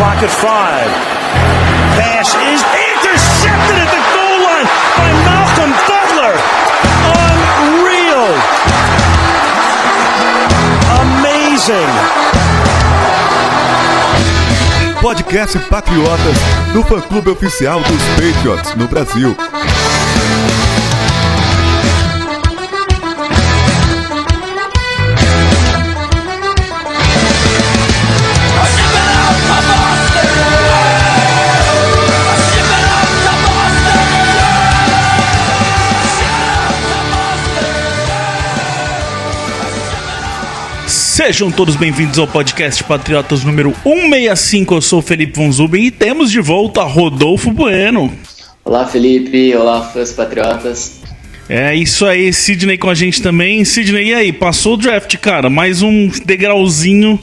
clock at 5. Pass is intercepted at the goal line by Malcolm Butler. Unreal. Amazing. Podcast Patriotas, do fã-clube oficial dos Patriots no Brasil. Sejam todos bem-vindos ao podcast Patriotas número 165, eu sou o Felipe Von Zuben e temos de volta Rodolfo Bueno. Olá Felipe, olá fãs patriotas. É isso aí, Sidney com a gente também. Sidney, e aí, passou o draft, cara, mais um degrauzinho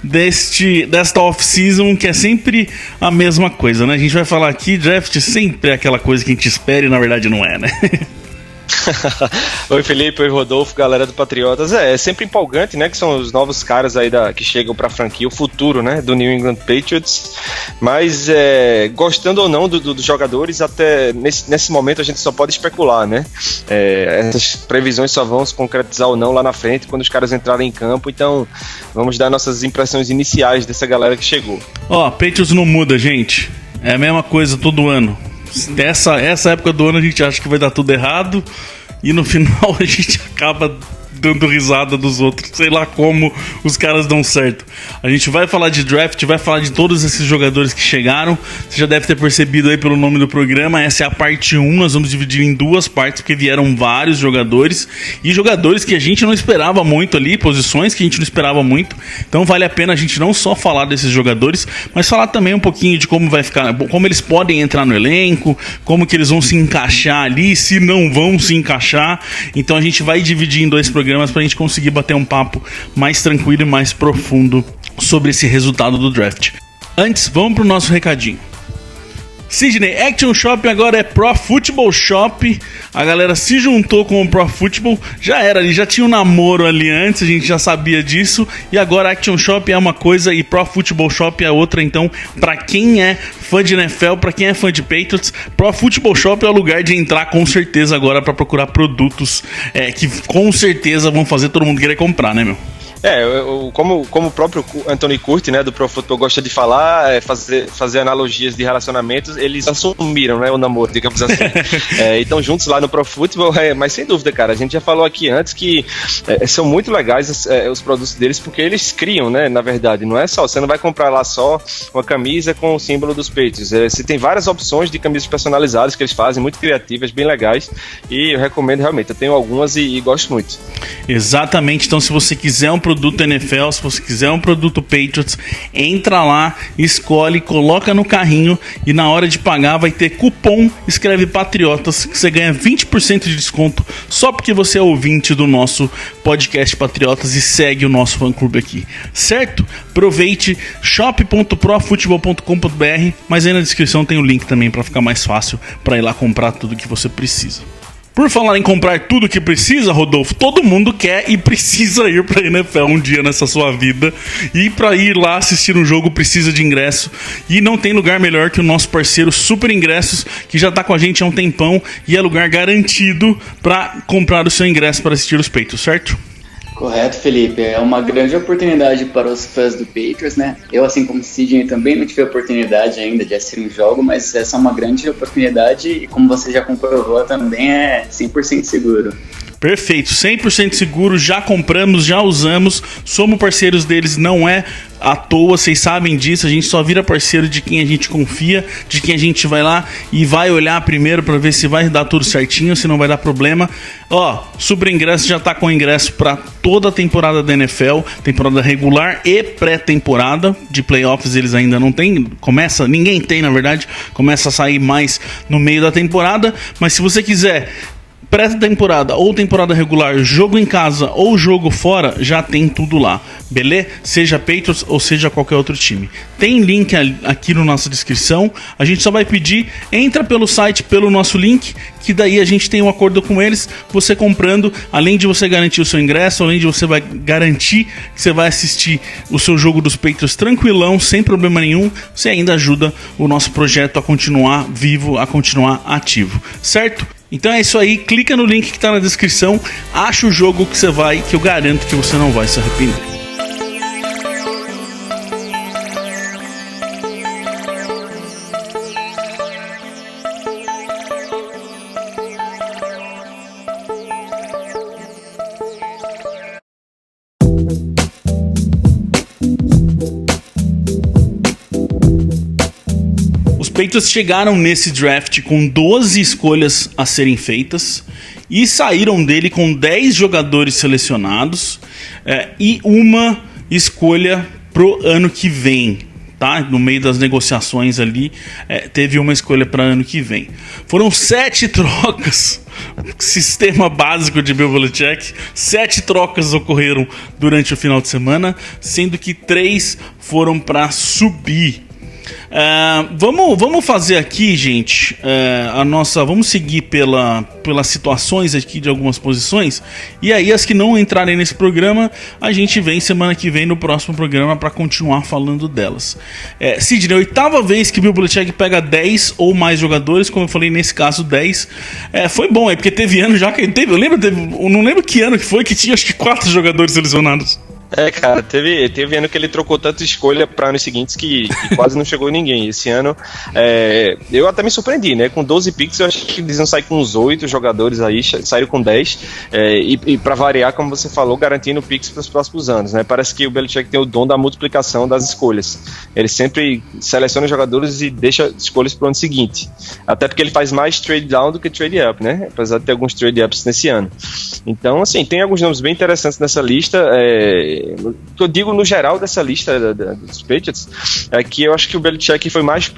desta off-season, que é sempre a mesma coisa, né? A gente vai falar aqui, draft sempre é aquela coisa que a gente espera e na verdade não é, né? Oi Felipe, oi Rodolfo, galera do Patriotas. É sempre empolgante, né, que são os novos caras aí que chegam pra franquia, o futuro, né, do New England Patriots. Mas gostando ou não dos jogadores, até nesse momento a gente só pode especular, né. Essas previsões só vão se concretizar ou não lá na frente quando os caras entrarem em campo. Então vamos dar nossas impressões iniciais dessa galera que chegou. Patriots não muda, gente. É a mesma coisa todo ano. Essa época do ano a gente acha que vai dar tudo errado e no final a gente acaba dando risada dos outros, sei lá como os caras dão certo. A gente vai falar de draft, vai falar de todos esses jogadores que chegaram. Você já deve ter percebido aí pelo nome do programa, essa é a parte 1, nós vamos dividir em duas partes, porque vieram vários jogadores, e jogadores que a gente não esperava muito ali, posições que a gente não esperava muito, então vale a pena a gente não só falar desses jogadores, mas falar também um pouquinho de como vai ficar, como eles podem entrar no elenco, como que eles vão se encaixar ali, se não vão se encaixar. Então a gente vai dividir em dois programas pra gente conseguir bater um papo mais tranquilo e mais profundo sobre esse resultado do draft. Antes, vamos pro nosso recadinho. Sidney, Action Shop agora é Pro Football Shop. A galera se juntou com o Pro Football. Já era ali, já tinha um namoro ali antes, a gente já sabia disso. E agora Action Shop é uma coisa e Pro Football Shop é outra. Então, pra quem é fã de NFL, pra quem é fã de Patriots, Pro Football Shop é o lugar de entrar com certeza agora pra procurar produtos que com certeza vão fazer todo mundo querer comprar, né, meu? Como o próprio Anthony Curti, né, do Pro Football, gosta de falar, fazer analogias de relacionamentos, eles assumiram, né, o namoro, digamos assim. Então juntos lá no Pro Football, mas sem dúvida, cara, a gente já falou aqui antes que são muito legais os produtos deles, porque eles criam, né, na verdade, não é só, você não vai comprar lá só uma camisa com o símbolo dos Patriots, você tem várias opções de camisas personalizadas que eles fazem, muito criativas, bem legais, e eu recomendo realmente, eu tenho algumas e gosto muito. Exatamente, então se você quiser um produto NFL, se você quiser um produto Patriots, entra lá, escolhe, coloca no carrinho e na hora de pagar vai ter cupom, escreve Patriotas, que você ganha 20% de desconto só porque você é ouvinte do nosso podcast Patriotas e segue o nosso fã-clube aqui, certo? Aproveite, shop.profutebol.com.br, mas aí na descrição tem o link também para ficar mais fácil para ir lá comprar tudo que você precisa. Por falar em comprar tudo que precisa, Rodolfo, todo mundo quer e precisa ir pra NFL um dia nessa sua vida. E pra ir lá assistir um jogo precisa de ingresso. E não tem lugar melhor que o nosso parceiro Super Ingressos, que já tá com a gente há um tempão e é lugar garantido pra comprar o seu ingresso para assistir os Patriots, certo? Correto, Felipe. É uma grande oportunidade para os fãs do Patriots, né? Eu, assim como o Sidney, também não tive a oportunidade ainda de assistir um jogo, mas essa é uma grande oportunidade e, como você já comprovou, também é 100% seguro. Perfeito, 100% seguro, já compramos, já usamos, somos parceiros deles, não é à toa, vocês sabem disso, a gente só vira parceiro de quem a gente confia, de quem a gente vai lá e vai olhar primeiro para ver se vai dar tudo certinho, se não vai dar problema. Super Ingresso já tá com ingresso para toda a temporada da NFL, temporada regular e pré-temporada, de playoffs eles ainda não têm, ninguém tem na verdade, começa a sair mais no meio da temporada, mas se você quiser pré-temporada ou temporada regular, jogo em casa ou jogo fora, já tem tudo lá, beleza? Seja Patriots ou seja qualquer outro time. Tem link aqui na nossa descrição. A gente só vai pedir, entra pelo site, pelo nosso link, que daí a gente tem um acordo com eles. Você comprando, além de você garantir o seu ingresso, além de você vai garantir que você vai assistir o seu jogo dos Patriots tranquilão, sem problema nenhum, você ainda ajuda o nosso projeto a continuar vivo, a continuar ativo, certo? Então é isso aí, clica no link que tá na descrição, acha o jogo que eu garanto que você não vai se arrepender. Os Patriots chegaram nesse draft com 12 escolhas a serem feitas e saíram dele com 10 jogadores selecionados e uma escolha pro ano que vem, tá? No meio das negociações ali, teve uma escolha para ano que vem. Foram 7 trocas, sistema básico de Bill Belichick. 7 trocas ocorreram durante o final de semana, sendo que 3 foram para subir. Vamos fazer aqui, gente, vamos seguir pelas situações aqui de algumas posições, e aí as que não entrarem nesse programa, a gente vem semana que vem no próximo programa para continuar falando delas. Sidney, 8ª vez que Bill Belichick pega 10 ou mais jogadores, como eu falei, nesse caso 10, foi bom, porque teve ano já que ele teve, eu não lembro que ano que foi, que tinha acho que 4 jogadores selecionados. Cara, teve ano que ele trocou tanta escolha para anos seguintes que quase não chegou ninguém. Esse ano, eu até me surpreendi, né? Com 12 picks, eu acho que eles iam sair com uns 8 jogadores aí, saíram com 10. E para variar, como você falou, garantindo picks para os próximos anos, né? Parece que o Belichick tem o dom da multiplicação das escolhas. Ele sempre seleciona jogadores e deixa escolhas para o ano seguinte. Até porque ele faz mais trade down do que trade up, né? Apesar de ter alguns trade ups nesse ano. Então, assim, tem alguns nomes bem interessantes nessa lista. O que eu digo no geral dessa lista dos Patriots é que eu acho que o Belichick foi mais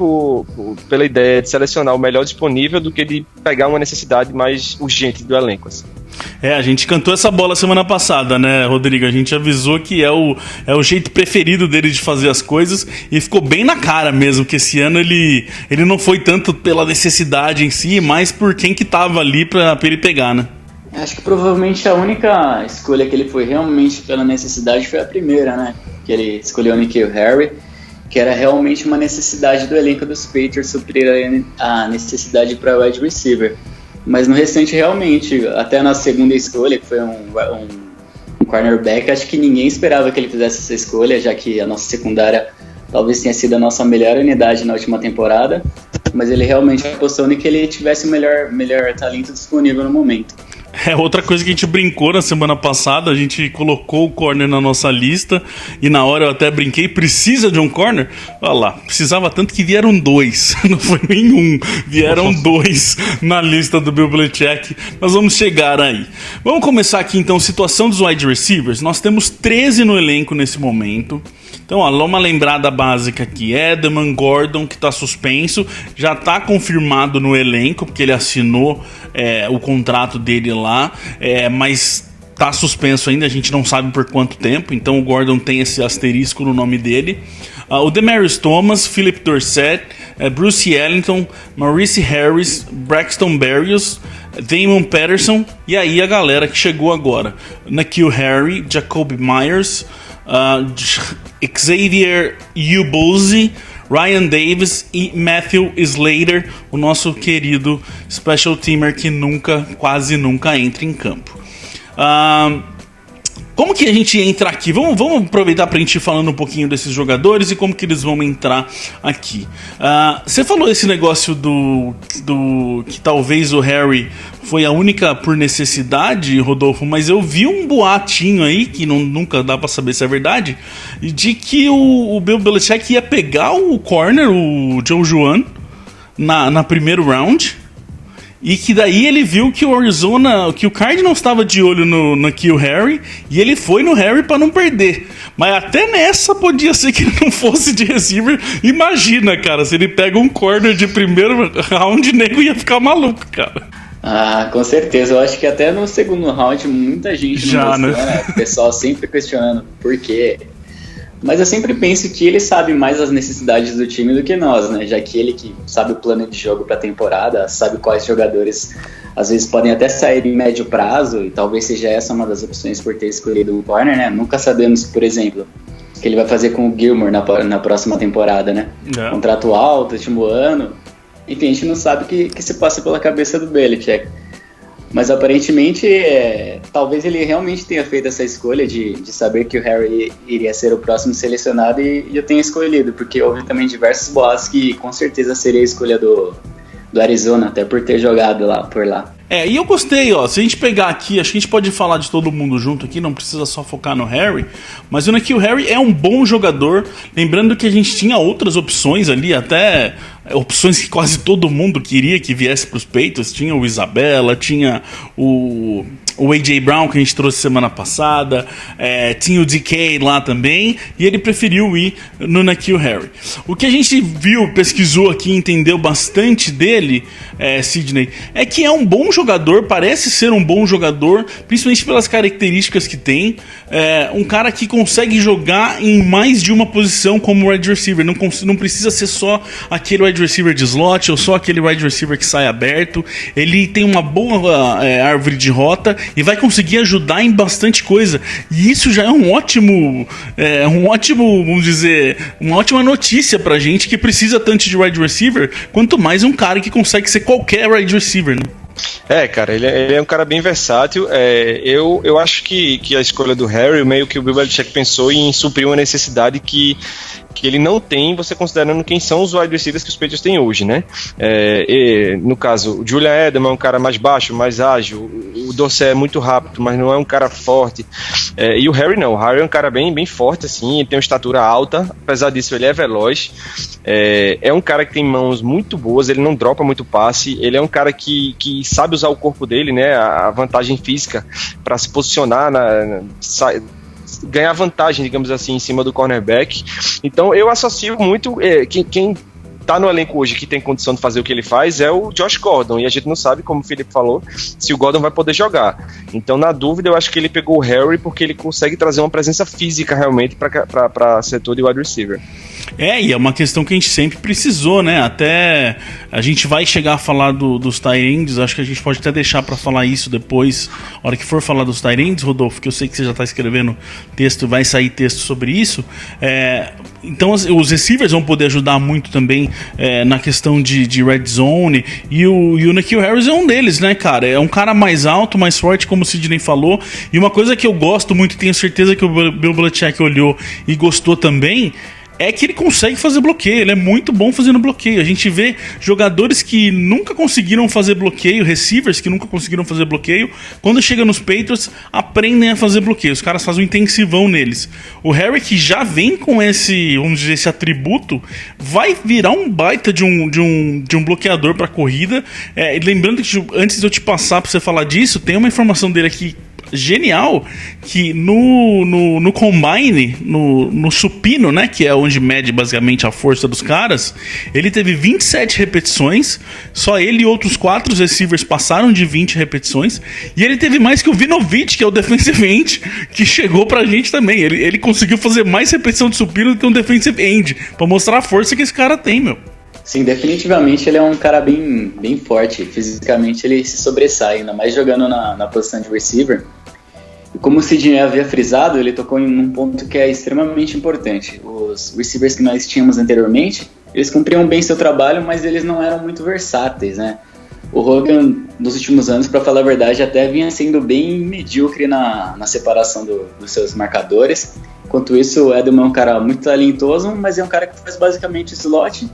pela ideia de selecionar o melhor disponível do que de pegar uma necessidade mais urgente do elenco, assim. A gente cantou essa bola semana passada, né, Rodrigo? A gente avisou que é o jeito preferido dele de fazer as coisas e ficou bem na cara mesmo, que esse ano ele não foi tanto pela necessidade em si, mas por quem que tava ali pra ele pegar, né? Acho que provavelmente a única escolha que ele foi realmente pela necessidade foi a primeira, né? Que ele escolheu o N'Keal Harry, que era realmente uma necessidade do elenco dos Patriots suprir a necessidade para wide receiver. Mas no restante, realmente, até na segunda escolha, que foi um cornerback, acho que ninguém esperava que ele fizesse essa escolha, já que a nossa secundária talvez tenha sido a nossa melhor unidade na última temporada, mas ele realmente apostou em que ele tivesse o melhor talento disponível no momento. Outra coisa que a gente brincou na semana passada, a gente colocou o corner na nossa lista e na hora eu até brinquei, precisa de um corner? Olha lá, precisava tanto que vieram 2, não foi nenhum, vieram 2 na lista do Bill Belichick. Nós vamos chegar aí. Vamos começar aqui então, situação dos wide receivers. Nós temos 13 no elenco nesse momento. Então, uma lembrada básica aqui, Edelman, Gordon, que está suspenso, já está confirmado no elenco, porque ele assinou o contrato dele lá, mas está suspenso ainda, a gente não sabe por quanto tempo, então o Gordon tem esse asterisco no nome dele. O Demaryius Thomas, Philip Dorsett, Bruce Ellington, Maurice Harris, Braxton Berrios, Damon Patterson, e aí a galera que chegou agora, N'Keal Harry, Jacoby Myers, Xavier Ubosi, Ryan Davis e Matthew Slater, o nosso querido special teamer que quase nunca entra em campo. Como que a gente entra aqui? Vamos aproveitar para a gente ir falando um pouquinho desses jogadores e como que eles vão entrar aqui. Você falou esse negócio do que talvez o Harry foi a única por necessidade, Rodolfo, mas eu vi um boatinho aí, que nunca dá para saber se é verdade, de que o Bill Belichick ia pegar o corner, o Joe Juan, na primeiro round. E que daí ele viu que que o Cardinals estava de olho no N'Keal Harry, e ele foi no Harry para não perder. Mas até nessa podia ser que ele não fosse de receiver. Imagina, cara, se ele pega um corner de primeiro round, o nego ia ficar maluco, cara. Ah, com certeza. Eu acho que até no segundo round muita gente já, não gostou, né? O pessoal sempre questionando por quê. Mas eu sempre penso que ele sabe mais as necessidades do time do que nós, né? Já que ele que sabe o plano de jogo para a temporada, sabe quais jogadores às vezes podem até sair em médio prazo, e talvez seja essa uma das opções por ter escolhido o corner, né? Nunca sabemos, por exemplo, o que ele vai fazer com o Gilmore na próxima temporada, né? Contrato alto, último ano. Enfim, a gente não sabe o que se passa pela cabeça do Belichick. Mas aparentemente, talvez ele realmente tenha feito essa escolha de saber que o Harry iria ser o próximo selecionado e eu tenha escolhido, porque houve também diversos boatos que com certeza seria a escolha do Arizona, até por ter jogado por lá. E eu gostei, ó, se a gente pegar aqui, acho que a gente pode falar de todo mundo junto aqui, não precisa só focar no Harry, mas o N'Keal Harry é um bom jogador, lembrando que a gente tinha outras opções ali, até opções que quase todo mundo queria que viesse para os Patriots, tinha o Isabella, tinha o A.J. Brown que a gente trouxe semana passada, tinha o DK lá também, e ele preferiu ir no N'Keal Harry. O que a gente viu, pesquisou aqui, entendeu bastante dele, Sidney, é que é um bom jogador, parece ser um bom jogador, principalmente pelas características que tem, um cara que consegue jogar em mais de uma posição como wide receiver, não precisa ser só aquele wide receiver de slot ou só aquele wide receiver que sai aberto, ele tem uma boa árvore de rota e vai conseguir ajudar em bastante coisa, e isso já é um ótimo, vamos dizer, uma ótima notícia pra gente que precisa tanto de wide receiver, quanto mais um cara que consegue ser qualquer wide receiver, né? Cara, ele é um cara bem versátil. Eu acho que a escolha do Harry, meio que o Bill Belichick pensou em suprir uma necessidade que ele não tem, você considerando quem são os wide receivers que os Patriots têm hoje, né? No caso, o Julian Edelman é um cara mais baixo, mais ágil, o Dorsett é muito rápido, mas não é um cara forte, e o Harry não, o Harry é um cara bem, bem forte, assim, ele tem uma estatura alta, apesar disso ele é veloz, é um cara que tem mãos muito boas, ele não dropa muito passe, ele é um cara que sabe usar o corpo dele, né, a vantagem física para se posicionar ganhar vantagem, digamos assim, em cima do cornerback. Então eu associo muito quem tá no elenco hoje que tem condição de fazer o que ele faz é o Josh Gordon, e a gente não sabe, como o Felipe falou, se o Gordon vai poder jogar. Então, na dúvida, eu acho que ele pegou o Harry porque ele consegue trazer uma presença física realmente para setor de wide receiver. E é uma questão que a gente sempre precisou, né? Até a gente vai chegar a falar dos tight ends, acho que a gente pode até deixar para falar isso depois, na hora que for falar dos tight ends, Rodolfo, que eu sei que você já tá escrevendo texto, vai sair texto sobre isso. Então os receivers vão poder ajudar muito também na questão de red zone, e o N'Keal Harris é um deles, né, cara? É um cara mais alto, mais forte, como o Sidney falou, e uma coisa que eu gosto muito, tenho certeza que o Bill Belichick olhou e gostou também, é que ele consegue fazer bloqueio, ele é muito bom fazendo bloqueio. A gente vê jogadores que nunca conseguiram fazer bloqueio, receivers que nunca conseguiram fazer bloqueio, quando chega nos Patriots, aprendem a fazer bloqueio, os caras fazem um intensivão neles. O Harry, que já vem com esse, vamos dizer, esse atributo, vai virar um baita de um bloqueador para corrida. Lembrando que, antes de eu te passar para você falar disso, tem uma informação dele aqui genial, que no Combine, no supino, né, que é onde mede basicamente a força dos caras, ele teve 27 repetições, só ele e outros 4 receivers passaram de 20 repetições, e ele teve mais que o Vinovich, que é o defensive end, que chegou pra gente também. Ele conseguiu fazer mais repetição de supino do que um defensive end, pra mostrar a força que esse cara tem, meu. Sim, definitivamente ele é um cara bem, bem forte, fisicamente ele se sobressai, ainda mais jogando na posição de receiver. E como o Sidney havia frisado, ele tocou em um ponto que é extremamente importante. Os receivers que nós tínhamos anteriormente, eles cumpriam bem seu trabalho, mas eles não eram muito versáteis, né? O Hogan, nos últimos anos, para falar a verdade, até vinha sendo bem medíocre na separação dos seus marcadores. Enquanto isso, o Edelman é um cara muito talentoso, mas é um cara que faz basicamente slot.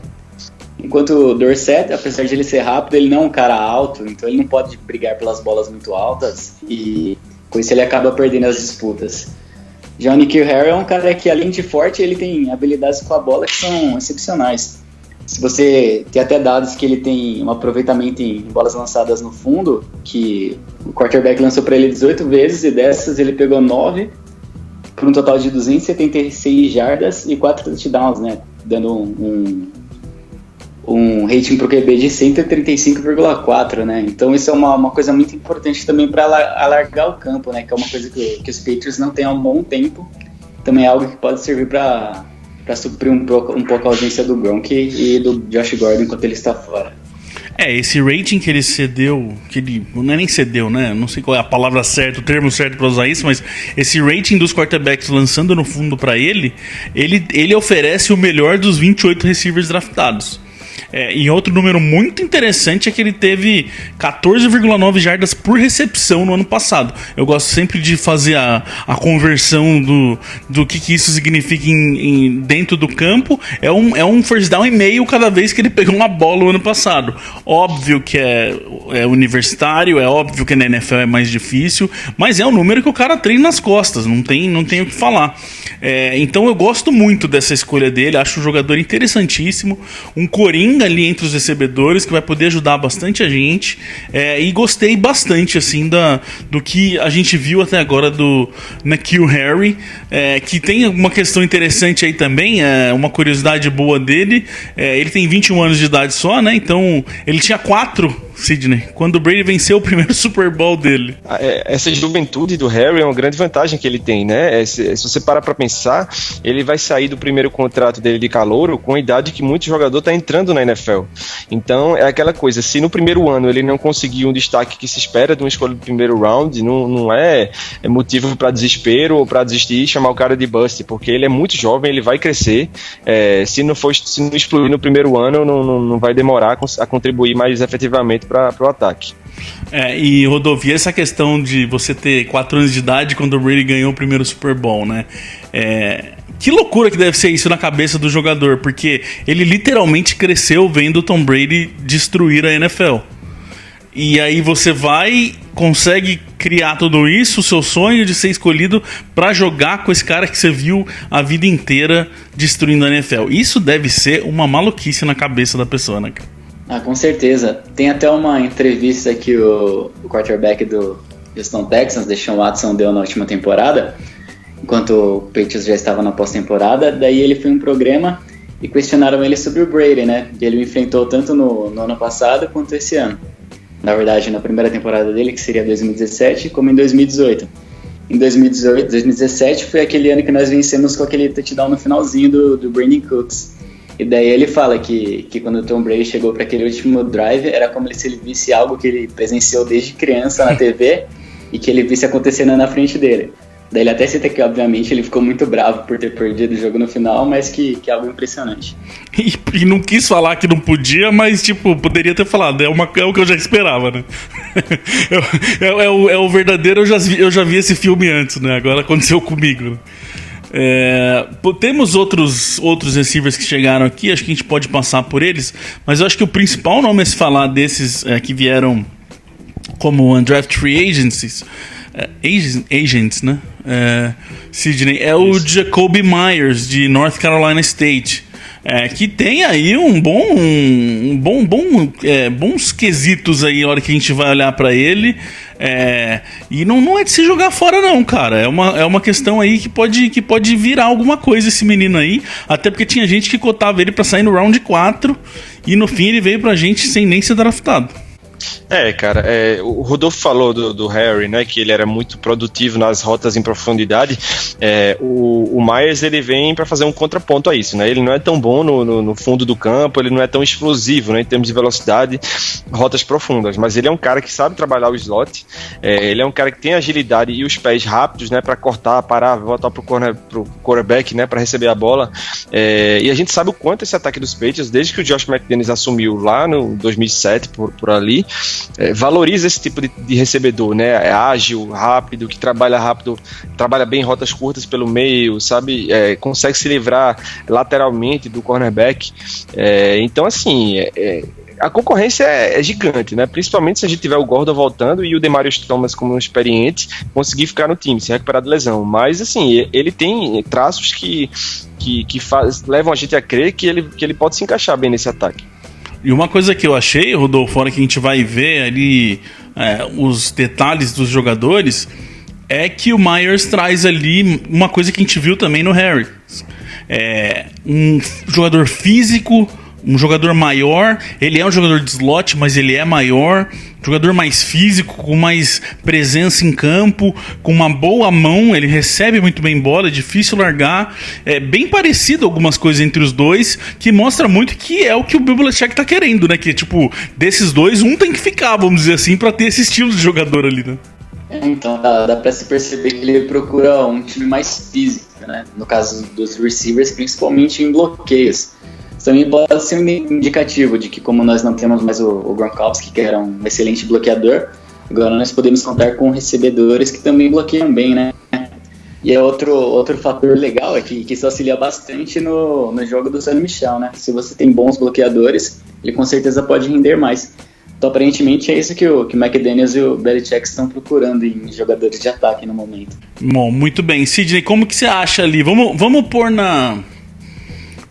Enquanto o Dorsett, apesar de ele ser rápido, ele não é um cara alto, então ele não pode brigar pelas bolas muito altas, e com isso ele acaba perdendo as disputas. Já o N'Keal Harry é um cara que, além de forte, ele tem habilidades com a bola que são excepcionais. Se você tem até dados que ele tem um aproveitamento em bolas lançadas no fundo, que o quarterback lançou para ele 18 vezes, e dessas ele pegou 9, por um total de 276 jardas e 4 touchdowns, né? Dando um rating pro QB de 135,4, né? Então isso é uma coisa muito importante também para alargar o campo, né? Que é uma coisa que os Patriots não têm há um bom tempo. Também é algo que pode servir para suprir um pouco a ausência do Gronk e do Josh Gordon enquanto ele está fora. Esse rating que ele cedeu, que ele não é nem cedeu, né? Não sei qual é a palavra certa, o termo certo para usar isso, mas esse rating dos quarterbacks lançando no fundo para ele oferece o melhor dos 28 receivers draftados. E outro número muito interessante é que ele teve 14,9 jardas por recepção no ano passado. Eu gosto sempre de fazer a conversão do que isso significa dentro do campo. É um first down e meio cada vez que ele pegou uma bola no ano passado. Óbvio que é universitário, é óbvio que na NFL é mais difícil, mas é um número que o cara treina nas costas, não tem o que falar. Então eu gosto muito dessa escolha dele, acho um jogador interessantíssimo, um coringa ali entre os recebedores que vai poder ajudar bastante a gente, e gostei bastante assim do que a gente viu até agora do N'Keal Harry, que tem uma questão interessante aí também, uma curiosidade boa dele, ele tem 21 anos de idade só, né? Então ele tinha 4, Sidney, quando o Brady venceu o primeiro Super Bowl dele. Essa juventude do Harry é uma grande vantagem que ele tem, né? Se você parar pra pensar, ele vai sair do primeiro contrato dele de calouro com a idade que muito jogador tá entrando na NFL. Então é aquela coisa, se no primeiro ano ele não conseguir um destaque que se espera de uma escolha do primeiro round, não é motivo para desespero ou para desistir e chamar o cara de bust, porque ele é muito jovem, ele vai crescer, se não explodir no primeiro ano, não vai demorar a contribuir mais efetivamente para o ataque. E Rodolfo, essa questão de você ter 4 anos de idade quando o Brady ganhou o primeiro Super Bowl, né? Que loucura que deve ser isso na cabeça do jogador, porque ele literalmente cresceu vendo o Tom Brady destruir a NFL. E aí você consegue criar tudo isso, o seu sonho de ser escolhido para jogar com esse cara que você viu a vida inteira destruindo a NFL. Isso deve ser uma maluquice na cabeça da pessoa, né? Com certeza. Tem até uma entrevista que o quarterback do Houston Texans, Deshaun Watson, deu na última temporada, enquanto o Patriots já estava na pós-temporada. Daí ele foi em um programa e questionaram ele sobre o Brady, né? E ele o enfrentou tanto no ano passado quanto esse ano. Na verdade, na primeira temporada dele, que seria 2017, como em 2018. Em 2017 foi aquele ano que nós vencemos com aquele touchdown no finalzinho do Brandon Cooks. E daí ele fala que quando o Tom Brady chegou para aquele último drive, era como se ele visse algo que ele presenciou desde criança na TV e que ele visse acontecendo na frente dele. Daí ele até cita que, obviamente, ele ficou muito bravo por ter perdido o jogo no final, mas que é algo impressionante. E não quis falar que não podia, mas, poderia ter falado. É o que eu já esperava, né? É o verdadeiro, eu já vi esse filme antes, né? Agora aconteceu comigo, né? Temos outros receivers que chegaram aqui, acho que a gente pode passar por eles, mas eu acho que o principal nome a se falar desses que vieram como undrafted free agents, né? Sidney, é o Jacoby Myers de North Carolina State, que tem aí bons quesitos aí a hora que a gente vai olhar pra ele. E não é de se jogar fora não, cara. É uma questão aí que pode virar alguma coisa esse menino aí. Até porque tinha gente que cotava ele pra sair no round 4 e no fim ele veio pra gente sem nem ser draftado. Cara, o Rodolfo falou do Harry, né, que ele era muito produtivo nas rotas em profundidade. O Myers, ele vem para fazer um contraponto a isso, né? Ele não é tão bom no fundo do campo, ele não é tão explosivo, né, em termos de velocidade, rotas profundas, mas ele é um cara que sabe trabalhar o slot, ele é um cara que tem agilidade e os pés rápidos, né, para cortar, parar, voltar pro quarterback, né, para receber a bola. E a gente sabe o quanto esse ataque dos Patriots, desde que o Josh McDaniels assumiu lá no 2007, por ali, valoriza esse tipo de recebedor, né? É ágil, rápido, que trabalha rápido, trabalha bem em rotas curtas pelo meio, sabe? Consegue se livrar lateralmente do cornerback. Então, assim, a concorrência é gigante, né? Principalmente se a gente tiver o Gordon voltando e o Demaryius Thomas como um experiente conseguir ficar no time, se recuperar de lesão. Mas, assim, ele tem traços que levam a gente a crer que ele pode se encaixar bem nesse ataque. E uma coisa que eu achei, Rodolfo, fora que a gente vai ver ali os detalhes dos jogadores, é que o Myers traz ali uma coisa que a gente viu também no Harry. Um jogador físico, Um jogador maior, ele é um jogador de slot, mas ele é maior. Jogador mais físico, com mais presença em campo, com uma boa mão, ele recebe muito bem bola, é difícil largar. É bem parecido algumas coisas entre os dois, que mostra muito que é o que o Bill Belichick tá querendo, né? Que, tipo, desses dois, um tem que ficar, vamos dizer assim, pra ter esse estilo de jogador ali, né? Então, dá pra se perceber que ele procura um time mais físico, né? No caso dos receivers, principalmente em bloqueios. Isso também pode ser um indicativo de que, como nós não temos mais o Gronkowski, que era um excelente bloqueador, agora nós podemos contar com recebedores que também bloqueiam bem, né? E é outro fator legal é que isso auxilia bastante no jogo do Sonny Michel, né? Se você tem bons bloqueadores, ele com certeza pode render mais. Então, aparentemente, é isso que o McDaniels e o Belichick estão procurando em jogadores de ataque no momento. Bom, muito bem. Sidney, como que você acha ali? Vamos pôr na...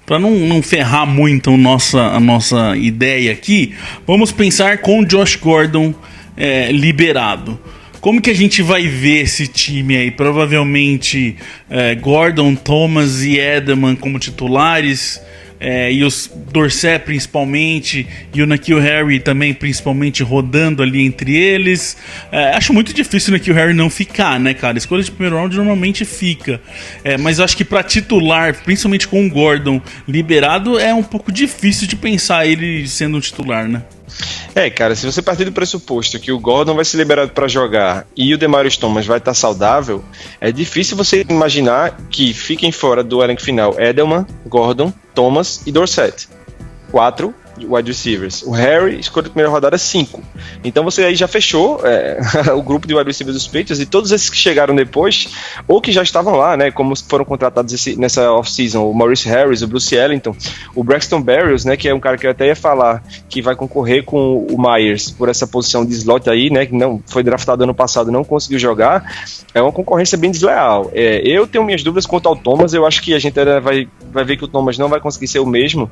Para não ferrar muito a nossa ideia aqui, vamos pensar com o Josh Gordon liberado. Como que a gente vai ver esse time aí? Provavelmente Gordon, Thomas e Edelman como titulares, e os Dorsett principalmente, e o N'Keal Harry também principalmente rodando ali entre eles. Acho muito difícil o N'Keal Harry não ficar, né, cara? Escolha de primeiro round normalmente fica, mas eu acho que pra titular, principalmente com o Gordon liberado, é um pouco difícil de pensar ele sendo um titular, né? Cara, se você partir do pressuposto que o Gordon vai ser liberado para jogar e o Demaryius Thomas vai estar saudável, é difícil você imaginar que fiquem fora do elenco final Edelman, Gordon, Thomas e Dorsett. 4 wide receivers. O Harry escolheu a primeira rodada 5. Então você aí já fechou o grupo de wide receivers dos Patriots, e todos esses que chegaram depois, ou que já estavam lá, né, como foram contratados nessa off-season, o Maurice Harris, o Bruce Ellington, o Braxton Berrios, né, que é um cara que eu até ia falar que vai concorrer com o Myers por essa posição de slot aí, né, que não foi draftado ano passado, não conseguiu jogar. É uma concorrência bem desleal. Eu tenho minhas dúvidas quanto ao Thomas. Eu acho que a gente vai ver que o Thomas não vai conseguir ser o mesmo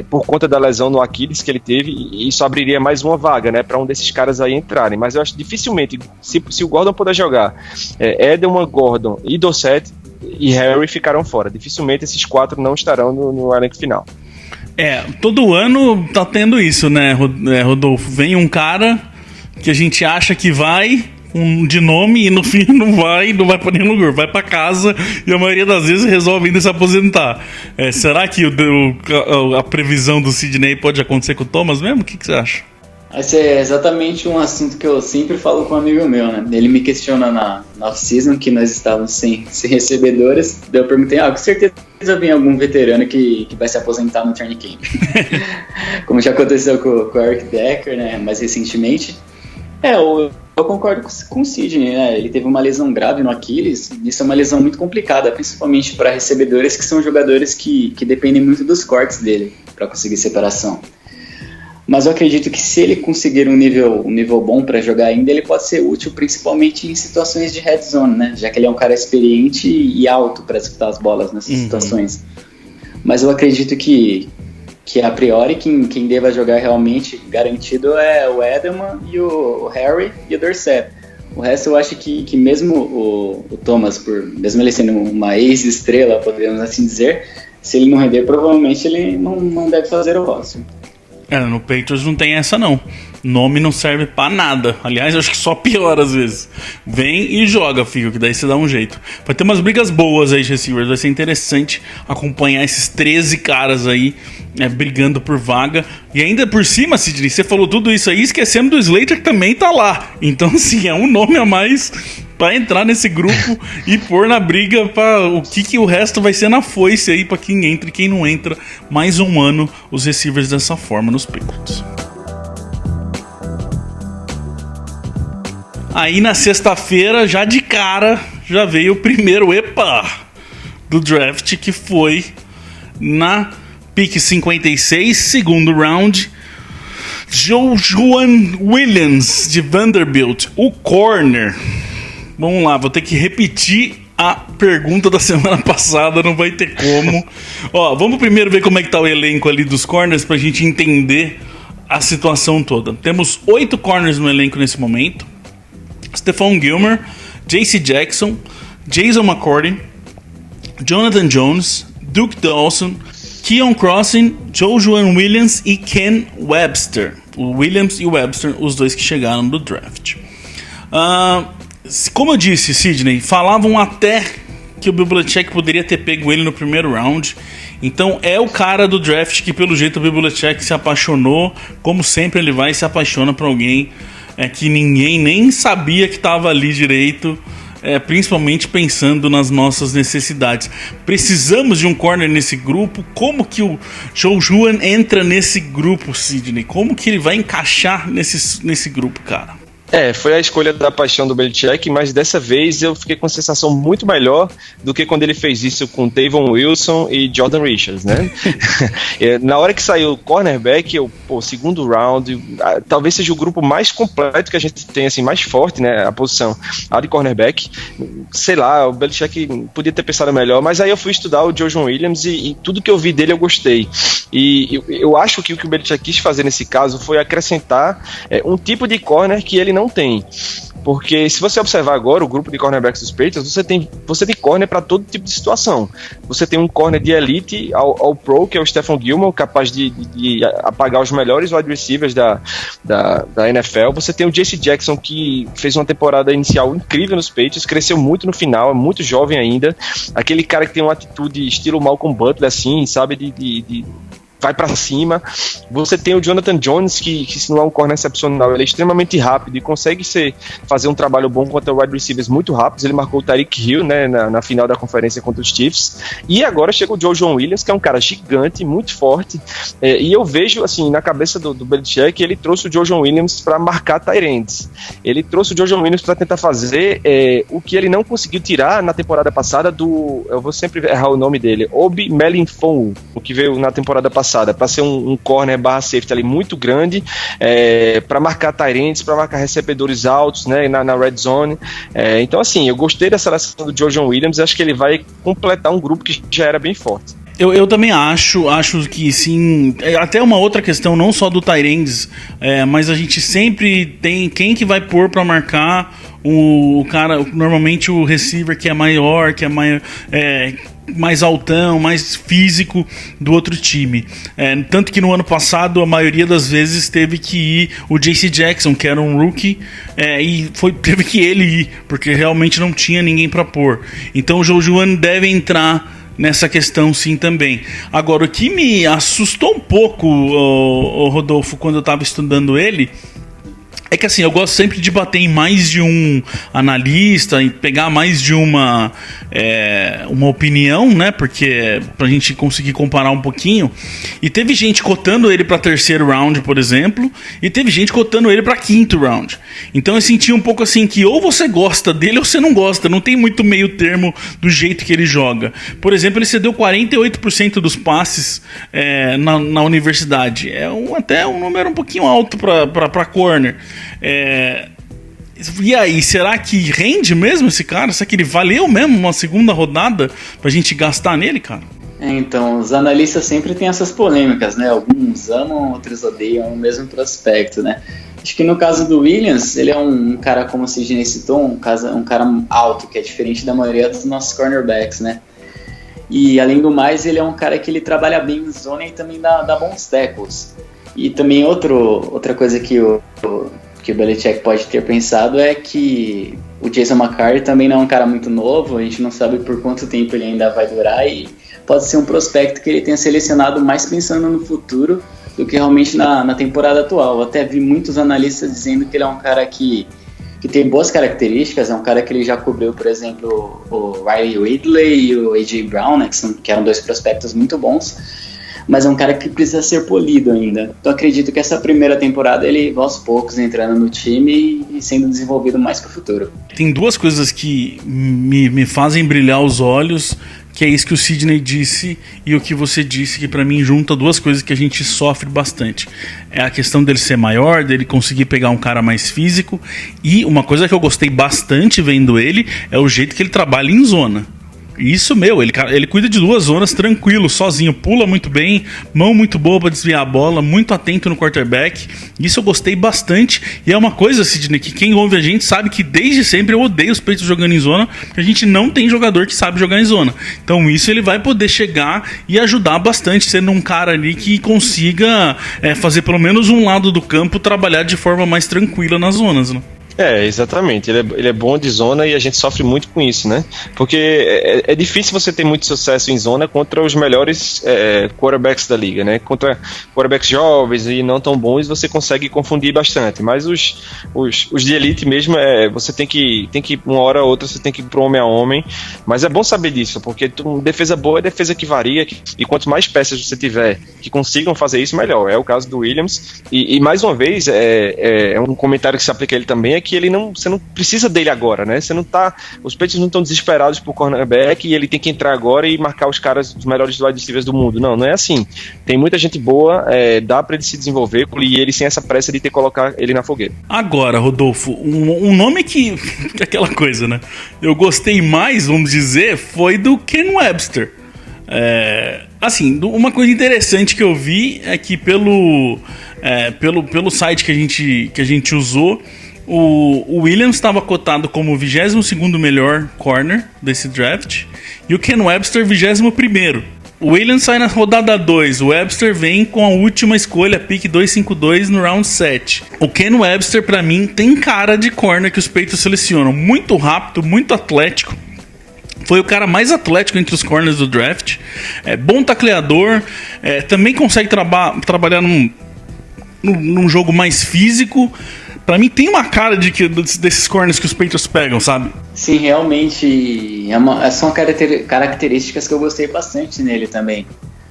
por conta da lesão no Aquiles que ele teve, e isso abriria mais uma vaga, né, para um desses caras aí entrarem. Mas eu acho dificilmente, se o Gordon puder jogar, Edelman, Gordon e Dorsett e Harry ficarão fora. Dificilmente esses 4 não estarão no elenco final. Todo ano tá tendo isso, né, Rodolfo? Vem um cara que a gente acha que vai de nome e no fim não vai pra nenhum lugar, vai pra casa, e a maioria das vezes resolve ainda se aposentar. Será que a previsão do Sidney pode acontecer com o Thomas mesmo? O que você acha? Esse é exatamente um assunto que eu sempre falo com um amigo meu, né? Ele me questiona na off-season que nós estávamos sem recebedores. Daí eu perguntei, com certeza vem algum veterano que vai se aposentar no training camp. Como já aconteceu com o Eric Decker, né? Mais recentemente. Eu concordo com o Sidney, né? Ele teve uma lesão grave no Aquiles. Isso é uma lesão muito complicada, principalmente para recebedores que são jogadores que dependem muito dos cortes dele para conseguir separação. Mas eu acredito que se ele conseguir um nível bom para jogar ainda, ele pode ser útil principalmente em situações de red zone, né? Já que ele é um cara experiente e alto para disputar as bolas nessas situações. Mas eu acredito que a priori quem deva jogar realmente garantido é o Edelman e o Harry e o Dorsett. O resto eu acho que mesmo o Thomas, mesmo ele sendo uma ex-estrela, podemos assim dizer, se ele não render, provavelmente ele não deve fazer o roster. No Patriots não tem essa não. Nome não serve pra nada. Aliás, eu acho que só piora às vezes. Vem e joga, filho, que daí você dá um jeito. Vai ter umas brigas boas aí de receivers. Vai ser interessante acompanhar esses 13 caras aí brigando por vaga. E ainda por cima, Sidney, você falou tudo isso aí, esquecendo do Slater, que também tá lá. Então, assim, é um nome a mais pra entrar nesse grupo e pôr na briga para o que o resto vai ser na foice aí pra quem entra e quem não entra. Mais um ano os receivers dessa forma nos Patriots. Aí na sexta-feira, já de cara, já veio o primeiro do draft, que foi na pick 56, segundo round, Joejuan Williams, de Vanderbilt, o corner. Vamos lá, vou ter que repetir a pergunta da semana passada, não vai ter como. Vamos primeiro ver como é que tá o elenco ali dos corners pra gente entender a situação toda. Temos 8 corners no elenco nesse momento. Stephon Gilmore, J.C. Jackson, Jason McCourty, Jonathan Jones, Duke Dawson, Keon Crossen, Jojuan Williams e Ken Webster. O Williams e o Webster, os dois que chegaram do draft. Como eu disse, Sidney, falavam até que o Bill Belichick poderia ter pego ele no primeiro round. Então é o cara do draft que, pelo jeito, o Bill Belichick se apaixonou. Como sempre, ele vai e se apaixona por alguém que ninguém nem sabia que estava ali direito. Principalmente pensando nas nossas necessidades. Precisamos de um corner nesse grupo. Como que o Jojuan entra nesse grupo, Sidney? Como que ele vai encaixar nesse grupo, cara? Foi a escolha da paixão do Belichick, mas dessa vez eu fiquei com uma sensação muito melhor do que quando ele fez isso com Tavon Wilson e Jordan Richards, né? Na hora que saiu o cornerback, segundo round, talvez seja o grupo mais completo que a gente tem, assim, mais forte, né? A posição, a de cornerback. Sei lá, o Belichick podia ter pensado melhor, mas aí eu fui estudar o Jojuan Williams e tudo que eu vi dele eu gostei. E eu acho que o que o Belichick quis fazer nesse caso foi acrescentar um tipo de corner que ele não tem. Porque se você observar agora o grupo de cornerbacks dos Patriots, você tem corner para todo tipo de situação. Você tem um corner de elite ao pro, que é o Stephon Gilmore, capaz de apagar os melhores wide receivers da NFL. Você tem o J.C. Jackson, que fez uma temporada inicial incrível nos Patriots, cresceu muito no final, é muito jovem ainda. Aquele cara que tem uma atitude estilo Malcolm Butler, assim, sabe, vai pra cima. Você tem o Jonathan Jones, que se não é um corner excepcional, ele é extremamente rápido e consegue fazer um trabalho bom contra wide receivers muito rápidos. Ele marcou o Tyreek Hill, né, na final da conferência contra os Chiefs. E agora chega o Jojuan Williams, que é um cara gigante, muito forte. E eu vejo, assim, na cabeça do Belichick, ele trouxe o Jojuan Williams para marcar tight ends. Ele trouxe o Jojuan Williams para tentar fazer o que ele não conseguiu tirar na temporada passada eu vou sempre errar o nome dele, Obi Melinfon, o que veio na temporada passada, para ser um corner barra safety ali muito grande, para marcar tight ends, para marcar recebedores altos, né, na red zone. Então, assim, eu gostei da seleção do Jojuan Williams, acho que ele vai completar um grupo que já era bem forte. Eu também acho que sim. Até uma outra questão, não só do tight ends, mas a gente sempre tem quem que vai pôr para marcar o cara, normalmente o receiver que é maior, que é mais altão, mais físico do outro time. Tanto que no ano passado a maioria das vezes teve que ir o J.C. Jackson, que era um rookie, e teve que ele ir, porque realmente não tinha ninguém para pôr. Então o Jojuan deve entrar nessa questão sim também. Agora, o que me assustou um pouco, Rodolfo, quando eu estava estudando ele, é que assim, eu gosto sempre de bater em mais de um analista e pegar mais de uma opinião, né? Porque pra gente conseguir comparar um pouquinho. E teve gente cotando ele pra terceiro round, por exemplo, e teve gente cotando ele pra quinto round. Então eu senti um pouco assim que ou você gosta dele ou você não gosta. Não tem muito meio termo do jeito que ele joga. Por exemplo, ele cedeu 48% dos passes na universidade. Até um número um pouquinho alto pra corner. E aí, será que rende mesmo esse cara? Será que ele valeu mesmo uma segunda rodada pra gente gastar nele, cara? Então, os analistas sempre têm essas polêmicas, né? Alguns amam, outros odeiam o mesmo prospecto, né? Acho que no caso do Williams, ele é um cara, como o Sidney citou, um cara alto, que é diferente da maioria dos nossos cornerbacks, né? E além do mais, ele é um cara que ele trabalha bem em zona e também dá bons tackles. E também outra coisa que o Belichick pode ter pensado é que o Jason McCarthy também não é um cara muito novo, a gente não sabe por quanto tempo ele ainda vai durar e pode ser um prospecto que ele tenha selecionado mais pensando no futuro do que realmente na temporada atual. Eu até vi muitos analistas dizendo que ele é um cara que tem boas características, é um cara que ele já cobriu, por exemplo, o Riley Ridley e o A.J. Brown, né, que eram dois prospectos muito bons, mas é um cara que precisa ser polido ainda. Então acredito que essa primeira temporada ele, aos poucos, entrando no time e sendo desenvolvido mais para o futuro. Tem duas coisas que me fazem brilhar os olhos, que é isso que o Sidney disse e o que você disse, que pra mim junta duas coisas que a gente sofre bastante. É a questão dele ser maior, dele conseguir pegar um cara mais físico, e uma coisa que eu gostei bastante vendo ele é o jeito que ele trabalha em zona. Isso, ele cuida de 2 zonas tranquilo, sozinho, pula muito bem, mão muito boa pra desviar a bola, muito atento no quarterback. Isso eu gostei bastante. E é uma coisa, Sidney, que quem ouve a gente sabe que desde sempre eu odeio os Patriots jogando em zona, porque a gente não tem jogador que sabe jogar em zona. Então isso ele vai poder chegar e ajudar bastante, sendo um cara ali que consiga fazer pelo menos um lado do campo trabalhar de forma mais tranquila nas zonas, né? Exatamente, ele é bom de zona e a gente sofre muito com isso, né? Porque é difícil você ter muito sucesso em zona contra os melhores quarterbacks da liga, né? Contra quarterbacks jovens e não tão bons você consegue confundir bastante, mas os de elite mesmo, você tem que uma hora ou outra você tem que ir pro homem a homem, mas é bom saber disso, porque defesa boa é defesa que varia, e quanto mais peças você tiver que consigam fazer isso, melhor. É o caso do Williams, e mais uma vez, é um comentário que se aplica a ele também, que você não precisa dele agora, né? Os Patriots não estão desesperados por cornerback e ele tem que entrar agora e marcar os caras, os melhores wide receivers do mundo. Não é assim. Tem muita gente boa, dá pra ele se desenvolver e ele sem essa pressa de ter que colocar ele na fogueira. Agora, Rodolfo, um nome que aquela coisa, né? Eu gostei mais, vamos dizer, foi do Ken Webster. Assim, uma coisa interessante que eu vi é que pelo site que a gente usou, o Williams estava cotado como o 22º melhor corner desse draft e o Ken Webster 21º. O Williams sai na rodada 2, o Webster vem com a última escolha, pick 252 no round 7. O Ken Webster, pra mim, tem cara de corner que os Patriots selecionam. Muito rápido, muito atlético. Foi o cara mais atlético entre os corners do draft. Bom tacleador, também consegue trabalhar num jogo mais físico. Pra mim tem uma cara desses corners que os Patriots pegam, sabe? Sim, realmente são características que eu gostei bastante nele também.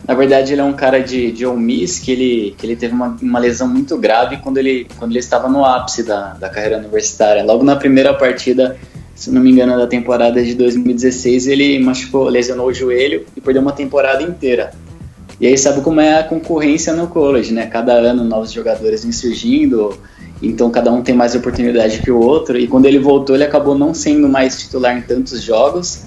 Na verdade, ele é um cara de Ole Miss que ele teve uma lesão muito grave quando ele estava no ápice da carreira universitária. Logo na primeira partida, se não me engano, da temporada de 2016, ele lesionou o joelho e perdeu uma temporada inteira. E aí sabe como é a concorrência no college, né? Cada ano novos jogadores vêm surgindo, então cada um tem mais oportunidade que o outro, e quando ele voltou ele acabou não sendo mais titular em tantos jogos,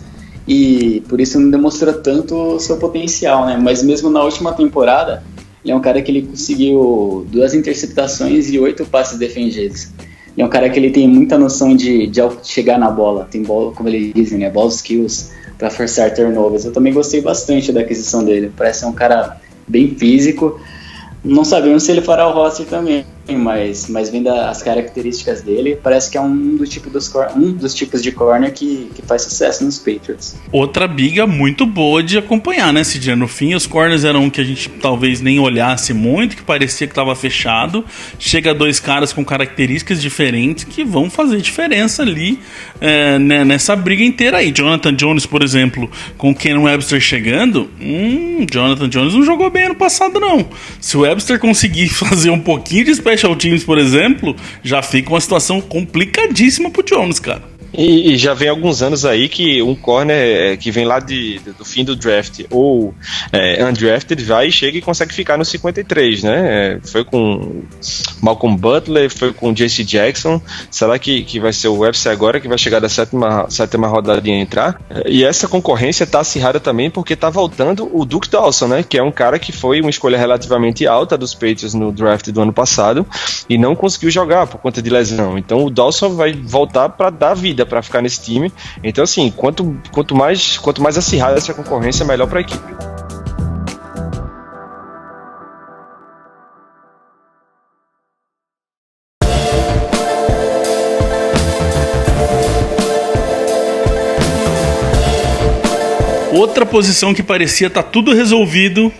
e por isso não demonstrou tanto o seu potencial, né? Mas mesmo na última temporada, ele é um cara que ele conseguiu 2 interceptações e 8 passes defendidos. Ele é um cara que ele tem muita noção de chegar na bola, tem bola, como eles dizem, né? Ball skills para forçar turnovers. Eu também gostei bastante da aquisição dele, parece ser um cara bem físico. Não sabemos se ele fará o roster também, mas vendo as características dele, parece que é um dos tipos de corner que faz sucesso nos Patriots. Outra biga muito boa de acompanhar, né, Cidinha? No fim, os corners eram um que a gente talvez nem olhasse muito, que parecia que estava fechado. Chega 2 caras com características diferentes que vão fazer diferença ali nessa briga inteira aí. Jonathan Jones, por exemplo, com o Ken Webster chegando, Jonathan Jones não jogou bem ano passado, não. Se o Webster conseguir fazer um pouquinho de special teams, por exemplo, já fica uma situação complicadíssima pro Jones, cara. E já vem alguns anos aí que um corner que vem lá do fim do draft ou undrafted vai, chega e consegue ficar no 53, né? Foi com Malcolm Butler, foi com JC Jackson. Será que vai ser o Webster agora que vai chegar da sétima rodada e entrar? E essa concorrência tá acirrada também porque tá voltando o Duke Dawson, né? Que é um cara que foi uma escolha relativamente alta dos Patriots no draft do ano passado e não conseguiu jogar por conta de lesão. Então o Dawson vai voltar para dar vida, para ficar nesse time. Então assim, quanto mais acirrada essa concorrência, melhor para a equipe. Outra posição que parecia estar tudo resolvido,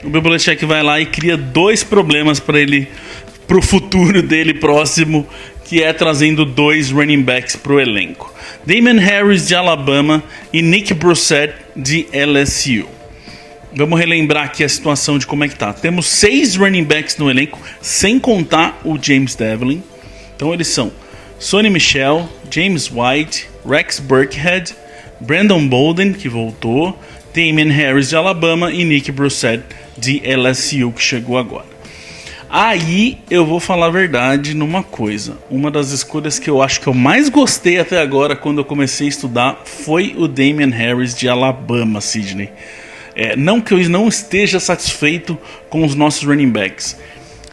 o Bill Belichick vai lá e cria 2 problemas para ele, pro futuro dele próximo, que é trazendo 2 running backs pro elenco. Damien Harris de Alabama e Nick Brossette de LSU. Vamos relembrar aqui a situação de como é que tá. Temos 6 running backs no elenco, sem contar o James Devlin. Então eles são Sonny Michel, James White, Rex Burkhead, Brandon Bolden, que voltou, Damien Harris de Alabama e Nick Brossette de LSU, que chegou agora. Aí eu vou falar a verdade numa coisa. Uma das escolhas que eu acho que eu mais gostei até agora, quando eu comecei a estudar, foi o Damien Harris de Alabama, Sidney. Não que eu não esteja satisfeito com os nossos running backs,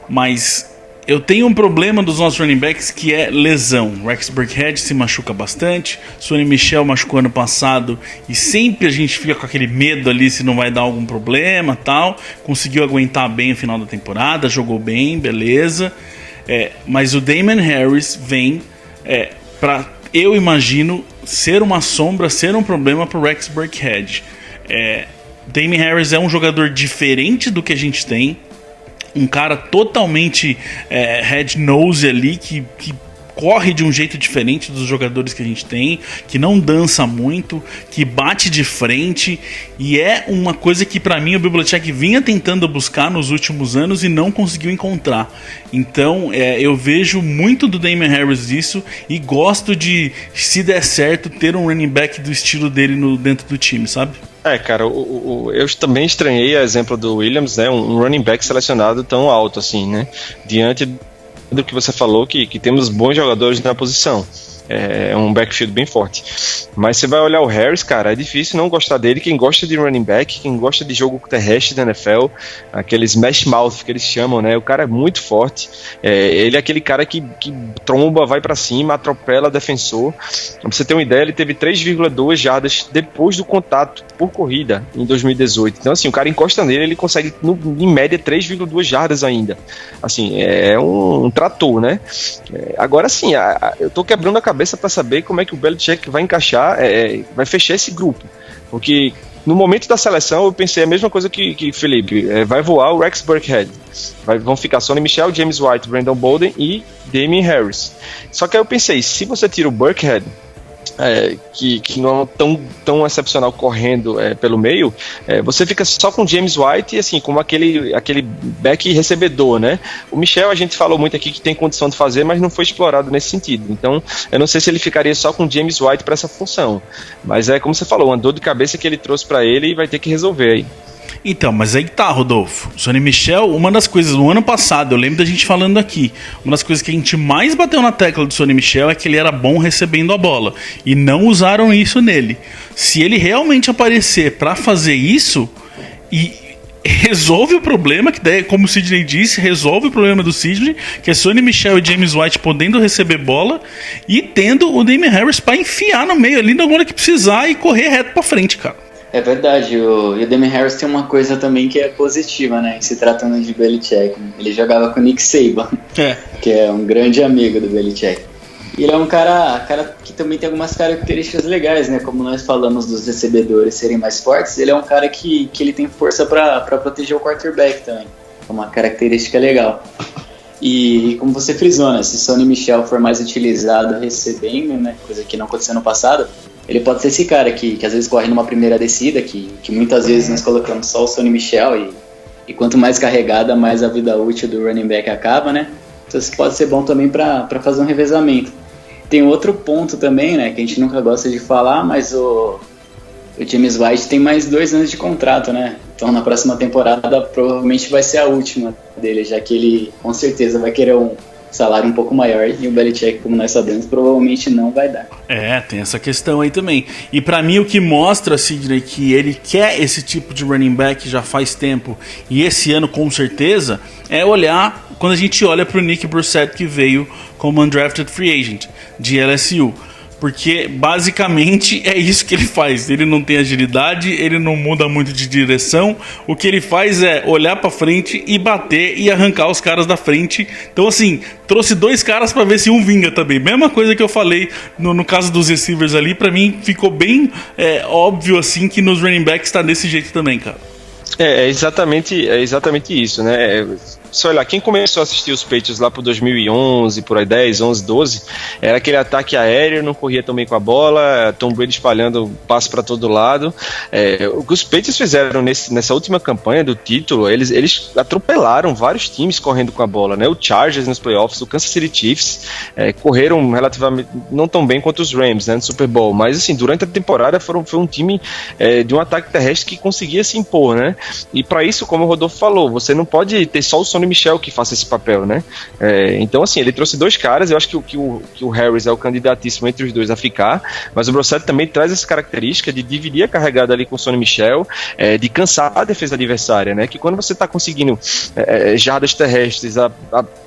mas eu tenho um problema dos nossos running backs, que é lesão. Rex Burkhead se machuca bastante, Sonny Michel machucou ano passado e sempre a gente fica com aquele medo ali se não vai dar algum problema, tal. Conseguiu aguentar bem no final da temporada, jogou bem, beleza. Mas o Damien Harris vem para, eu imagino, ser uma sombra, ser um problema para o Rex Burkhead. Damien Harris é um jogador diferente do que a gente tem. Um cara totalmente head-nose ali, que corre de um jeito diferente dos jogadores que a gente tem, que não dança muito, que bate de frente, e é uma coisa que pra mim o Bill Belichick vinha tentando buscar nos últimos anos e não conseguiu encontrar. Então eu vejo muito do Damien Harris isso, e gosto de, se der certo, ter um running back do estilo dele dentro do time, sabe? Cara, eu também estranhei o exemplo do Williams, né? Um running back selecionado tão alto assim, né? Diante do que você falou, que temos bons jogadores na posição. É um backfield bem forte. Mas você vai olhar o Harris, cara, é difícil não gostar dele. Quem gosta de running back, quem gosta de jogo terrestre da NFL, aqueles smash mouth que eles chamam, né? O cara é muito forte. Ele é aquele cara que tromba, vai pra cima, atropela defensor. Pra você ter uma ideia, ele teve 3,2 jardas depois do contato por corrida em 2018. Então, assim, o cara encosta nele, ele consegue, em média, 3,2 jardas ainda. Assim, é um trator, né? Agora, sim, eu tô quebrando a cabeça para saber como é que o Belichick vai encaixar, vai fechar esse grupo, porque no momento da seleção eu pensei a mesma coisa que Felipe, vai voar o Rex Burkhead, vão ficar Sonny Michel, James White, Brandon Bolden e Damien Harris. Só que aí eu pensei, se você tira o Burkhead, que não é tão excepcional correndo pelo meio, você fica só com James White e assim, como aquele back recebedor, né? O Michel a gente falou muito aqui que tem condição de fazer, mas não foi explorado nesse sentido. Então, eu não sei se ele ficaria só com James White para essa função. Mas como você falou, uma dor de cabeça que ele trouxe para ele e vai ter que resolver aí. Então, mas aí tá, Rodolfo. Sonny Michel, uma das coisas no ano passado, eu lembro da gente falando aqui, uma das coisas que a gente mais bateu na tecla do Sonny Michel é que ele era bom recebendo a bola. E não usaram isso nele. Se ele realmente aparecer pra fazer isso e resolve o problema, que daí, como o Sidney disse, resolve o problema do Sidney, que é Sonny Michel e James White podendo receber bola e tendo o Damien Harris pra enfiar no meio ali na hora que precisar e correr reto pra frente, cara. É verdade, e o Damien Harris tem uma coisa também que é positiva, né, se tratando de Belichick. Ele jogava com o Nick Saban, que é um grande amigo do Belichick. E ele é um cara que também tem algumas características legais, né, como nós falamos dos recebedores serem mais fortes, ele é um cara que ele tem força para proteger o quarterback também, é uma característica legal. E como você frisou, né, se Sonny Michel for mais utilizado recebendo, né, coisa que não aconteceu no passado, ele pode ser esse cara que às vezes corre numa primeira descida, que muitas vezes nós colocamos só o Sonny Michel e quanto mais carregada, mais a vida útil do running back acaba, né? Então isso pode ser bom também para fazer um revezamento. Tem outro ponto também, né, que a gente nunca gosta de falar, mas o James White tem mais 2 anos de contrato, né? Então na próxima temporada provavelmente vai ser a última dele, já que ele com certeza vai querer um salário um pouco maior e o Belichick, como nós sabemos, provavelmente não vai dar. Tem essa questão aí também. E pra mim o que mostra, Sidney, que ele quer esse tipo de running back já faz tempo, e esse ano com certeza, é olhar, quando a gente olha pro Nick Brossette, que veio como undrafted free agent de LSU. Porque basicamente é isso que ele faz. Ele não tem agilidade, ele não muda muito de direção. O que ele faz é olhar pra frente e bater e arrancar os caras da frente. Então assim, trouxe 2 caras pra ver se um vinga também. Mesma coisa que eu falei no caso dos receivers ali. Pra mim ficou bem óbvio assim que nos running backs tá desse jeito também, cara. É exatamente isso, né? Se olhar, quem começou a assistir os Patriots lá por 2011, por aí 10, 11, 12, era aquele ataque aéreo, não corria tão bem com a bola, Tom Brady espalhando passe para todo lado. O que os Patriots fizeram nessa última campanha do título, eles atropelaram vários times correndo com a bola, né? O Chargers nos playoffs, o Kansas City Chiefs correram relativamente não tão bem quanto os Rams, né, no Super Bowl, mas assim, durante a temporada foi um time de um ataque terrestre que conseguia se impor, né? E para isso, como o Rodolfo falou, você não pode ter só o Sonny Michel que faça esse papel, né? Então, assim, ele trouxe 2 caras, eu acho que o Harris é o candidatíssimo entre os 2 a ficar, mas o Brissett também traz essa característica de dividir a carregada ali com o Sonny Michel, de cansar a defesa adversária, né? Que quando você está conseguindo jardas terrestres, a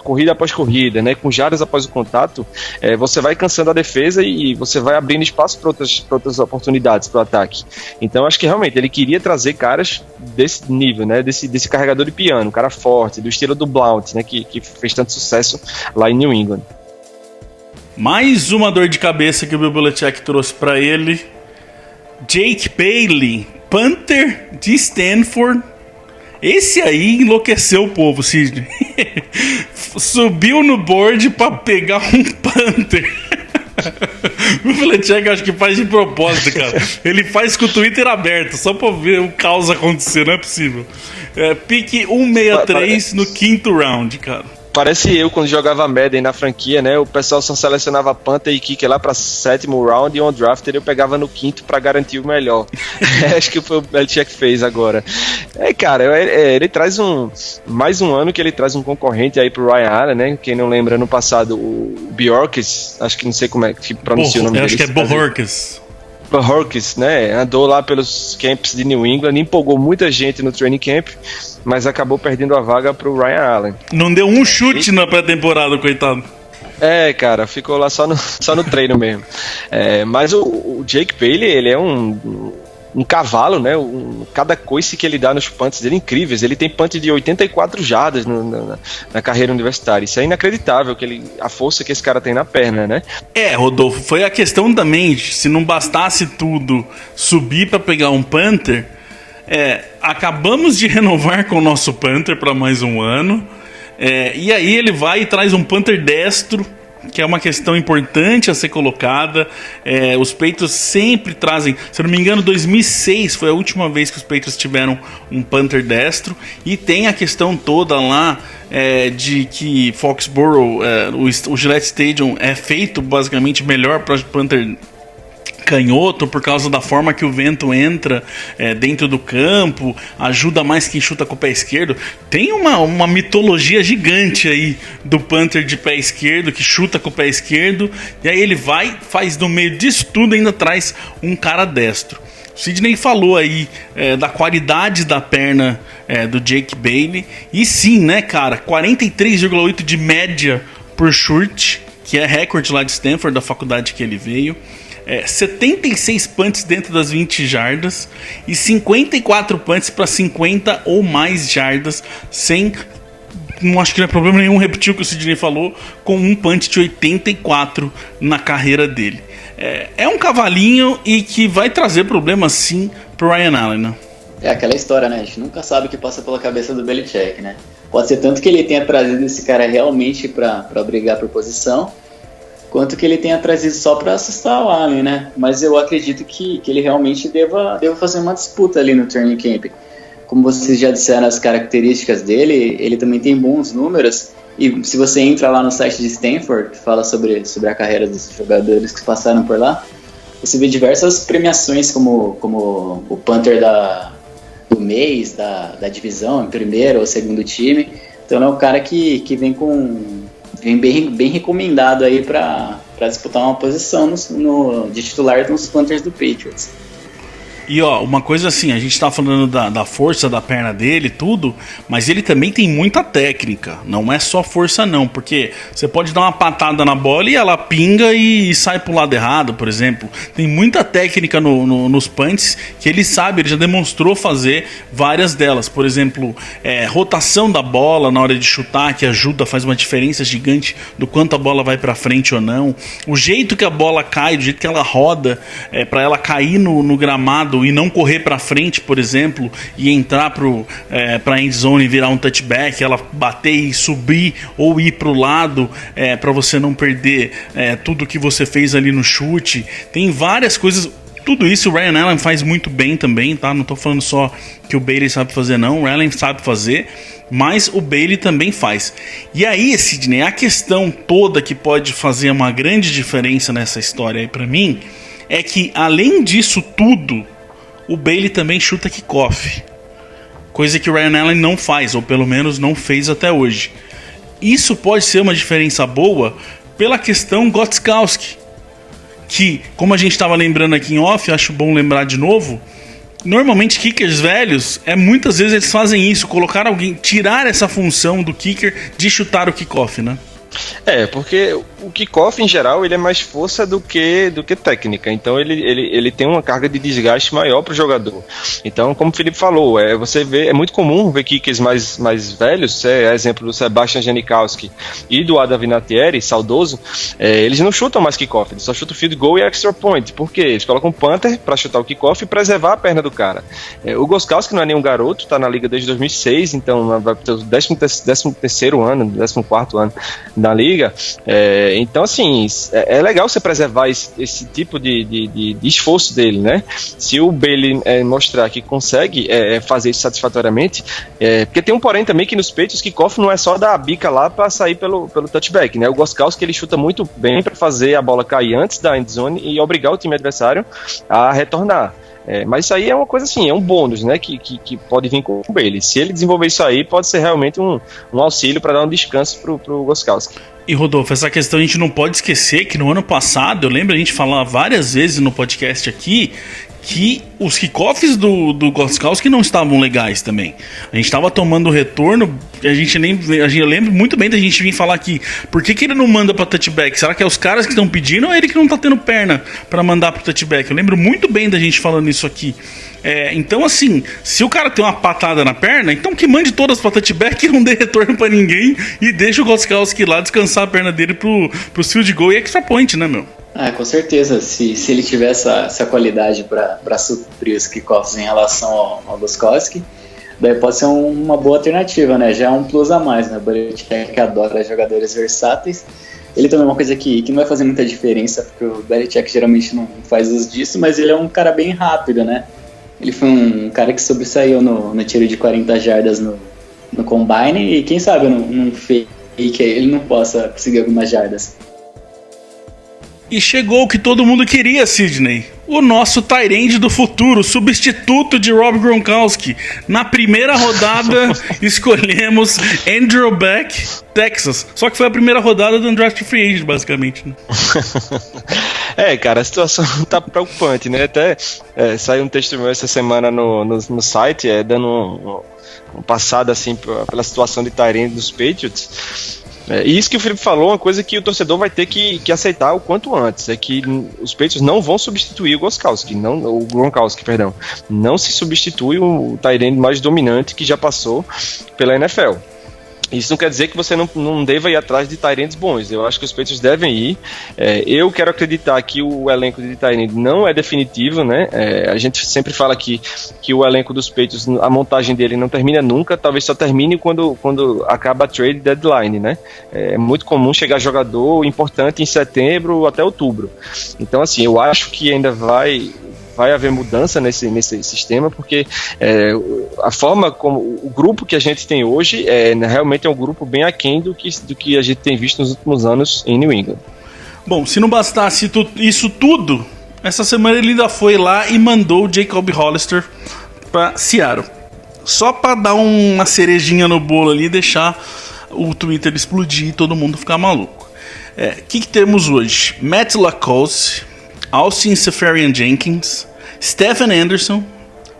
corrida após corrida, né? Com jardas após o contato, você vai cansando a defesa e você vai abrindo espaço para outras oportunidades para o ataque. Então, acho que realmente ele queria trazer caras desse nível, né? Desse carregador de piano, um cara forte, do estilo do Blount, né? Que fez tanto sucesso lá em New England. Mais uma dor de cabeça que o Bill Belichick trouxe para ele. Jake Bailey, punter de Stanford. Esse aí enlouqueceu o povo, Sidney. Subiu no board para pegar um punter. O Belichick acho que faz de propósito, cara. Ele faz com o Twitter aberto, só pra ver o caos acontecer, não é possível. Pique 163 no 5º round, cara. Parece eu quando jogava Madden na franquia, né? O pessoal só selecionava punter e kicker lá pra 7º round e on drafter eu pegava no 5º pra garantir o melhor. Acho que foi o Belichick que fez agora. Cara, ele traz mais um ano que ele traz um concorrente aí pro Ryan Allen, né? Quem não lembra, no passado, o Bjorkes, acho que não sei como é que pronuncia o nome dele. Acho que é Bojorquez. Bojorquez, né? Andou lá pelos camps de New England, empolgou muita gente no training camp, mas acabou perdendo a vaga pro Ryan Allen. Não deu um chute na pré-temporada, coitado. Cara, ficou lá só no treino mesmo. Mas o Jake Bailey, ele é um cavalo, né? Cada coice que ele dá nos punts dele é incríveis. Ele tem punt de 84 jardas na carreira universitária. Isso é inacreditável, a força que esse cara tem na perna, né? Rodolfo, foi a questão também, se não bastasse tudo subir para pegar um punter, acabamos de renovar com o nosso punter para mais um ano, e aí ele vai e traz um punter destro, que é uma questão importante a ser colocada. Os Patriots sempre trazem, se eu não me engano, 2006 foi a última vez que os Patriots tiveram um punter destro, e tem a questão toda lá de que Foxborough, o Gillette Stadium é feito basicamente melhor para punter canhoto por causa da forma que o vento entra dentro do campo, ajuda mais quem chuta com o pé esquerdo. Tem uma mitologia gigante aí do punter de pé esquerdo que chuta com o pé esquerdo, e aí ele faz no meio disso tudo, ainda traz um cara destro. O Sidney falou aí da qualidade da perna do Jake Bailey, e sim, né, cara, 43,8 de média por chute, que é recorde lá de Stanford, da faculdade que ele veio. 76 punts dentro das 20 jardas e 54 punts para 50 ou mais jardas, não acho que não é problema nenhum repetir o que o Sidney falou, com um punt de 84 na carreira dele. É um cavalinho e que vai trazer problemas sim pro Ryan Allen, né? É aquela história, né? A gente nunca sabe o que passa pela cabeça do Belichick, né? Pode ser tanto que ele tenha trazido esse cara realmente para brigar por posição, quanto que ele tenha trazido só para assustar o Allen, né? Mas eu acredito que ele realmente deva fazer uma disputa ali no training camp. Como vocês já disseram as características dele, ele também tem bons números, e se você entra lá no site de Stanford, que fala sobre a carreira dos jogadores que passaram por lá, você vê diversas premiações como o punter do mês, da divisão, em primeiro ou segundo time. Então é um cara que vem bem recomendado aí para disputar uma posição de titular nos punters do Patriots. E uma coisa assim, a gente tá falando da força da perna dele, tudo, mas ele também tem muita técnica, não é só força não, porque você pode dar uma patada na bola e ela pinga e sai pro lado errado, por exemplo. Tem muita técnica nos punts que ele sabe, ele já demonstrou fazer várias delas. Por exemplo, rotação da bola na hora de chutar, que ajuda, faz uma diferença gigante do quanto a bola vai pra frente ou não. O jeito que a bola cai, do jeito que ela roda, para ela cair no gramado e não correr para frente, por exemplo, e entrar para end zone e virar um touchback, ela bater e subir ou ir para o lado, para você não perder tudo que você fez ali no chute. Tem várias coisas. Tudo isso o Ryan Allen faz muito bem também, tá? Não tô falando só que o Bailey sabe fazer, não. O Allen sabe fazer, mas o Bailey também faz. E aí, Sidney, a questão toda que pode fazer uma grande diferença nessa história aí pra mim é que, além disso tudo, o Bailey também chuta kickoff. coisa que o Ryan Allen não faz, ou pelo menos não fez até hoje. Isso pode ser uma diferença boa pela questão Gostkowski, que, como a gente estava lembrando aqui em off, acho bom lembrar de novo, normalmente kickers velhos, muitas vezes eles fazem isso, colocar alguém, tirar essa função do kicker de chutar o kickoff, né? Porque o kickoff em geral ele é mais força do que técnica, então ele tem uma carga de desgaste maior para o jogador. Então, como o Felipe falou, você vê, é muito comum ver kickers mais velhos, exemplo do Sebastian Janikowski e do Adam Vinatieri, saudoso, eles não chutam mais kickoff, eles só chutam field goal e extra point. Por quê? Eles colocam um punter para chutar o kickoff e preservar a perna do cara. O Gostkowski não é nenhum garoto, está na liga desde 2006, então vai ter o 13º ano, 14º ano na liga. Então, assim, é legal você preservar esse tipo de esforço dele, né? Se o Bailey mostrar que consegue fazer isso satisfatoriamente, porque tem um porém também que nos peitos, kickoff não é só dar a bica lá para sair pelo touchback, né? O Gostkowski, ele chuta muito bem para fazer a bola cair antes da endzone e obrigar o time adversário a retornar. Mas isso aí é uma coisa assim, é um bônus, né, que pode vir com ele. Se ele desenvolver isso aí, pode ser realmente um auxílio para dar um descanso pro Gostkowski. E Rodolfo, essa questão a gente não pode esquecer que no ano passado, eu lembro a gente falar várias vezes no podcast aqui, que os kickoffs do Gostkowski não estavam legais também. A gente estava tomando retorno, eu lembro muito bem da gente vir falar aqui, por que ele não manda para touchback? Será que é os caras que estão pedindo ou é ele que não está tendo perna para mandar para touchback? Eu lembro muito bem da gente falando isso aqui. Então, assim, se o cara tem uma patada na perna, então que mande todas pra touchback e não dê retorno pra ninguém e deixa o Gostkowski lá descansar a perna dele pro field goal e extra point, né, meu? Com certeza, se ele tiver essa qualidade para suprir os kickoffs em relação ao Gostkowski, daí pode ser uma boa alternativa, né? Já é um plus a mais, né? O Belichick adora jogadores versáteis. Ele também é uma coisa que não vai fazer muita diferença, porque o Belichick geralmente não faz uso disso, mas ele é um cara bem rápido, né? Ele foi um cara que sobressaiu no tiro de 40 jardas no Combine, e quem sabe num fake ele não possa conseguir algumas jardas. E chegou o que todo mundo queria, Sidney. O nosso tight end do futuro, substituto de Rob Gronkowski. Na primeira rodada, escolhemos Andrew Beck, Texas. Só que foi a primeira rodada do Undrafted Free Agent, basicamente, né? Cara, a situação tá preocupante, né? Até saiu um texto meu essa semana no site, dando um passado assim pela situação de tight end dos Patriots. E isso que o Felipe falou, uma coisa que o torcedor vai ter que aceitar o quanto antes, é que os Patriots não vão substituir o Gronkowski, perdão. Não se substitui o tight end mais dominante que já passou pela NFL. Isso não quer dizer que você não deva ir atrás de tight ends bons. Eu acho que os Patriots devem ir. Eu quero acreditar que o elenco de tight end não é definitivo, né? A gente sempre fala que o elenco dos Patriots, a montagem dele não termina nunca, talvez só termine quando acaba a trade deadline, né? É muito comum chegar jogador importante em setembro até outubro. Então, assim, eu acho que ainda vai haver mudança nesse sistema, porque a forma como o grupo que a gente tem hoje realmente é um grupo bem aquém do que a gente tem visto nos últimos anos em New England. Bom, se não bastasse isso tudo, essa semana ele ainda foi lá e mandou o Jacob Hollister para Seattle, só para dar uma cerejinha no bolo ali e deixar o Twitter explodir e todo mundo ficar maluco. O que temos hoje? Matt LaCosse, Austin Seferian-Jenkins, Stephen Anderson,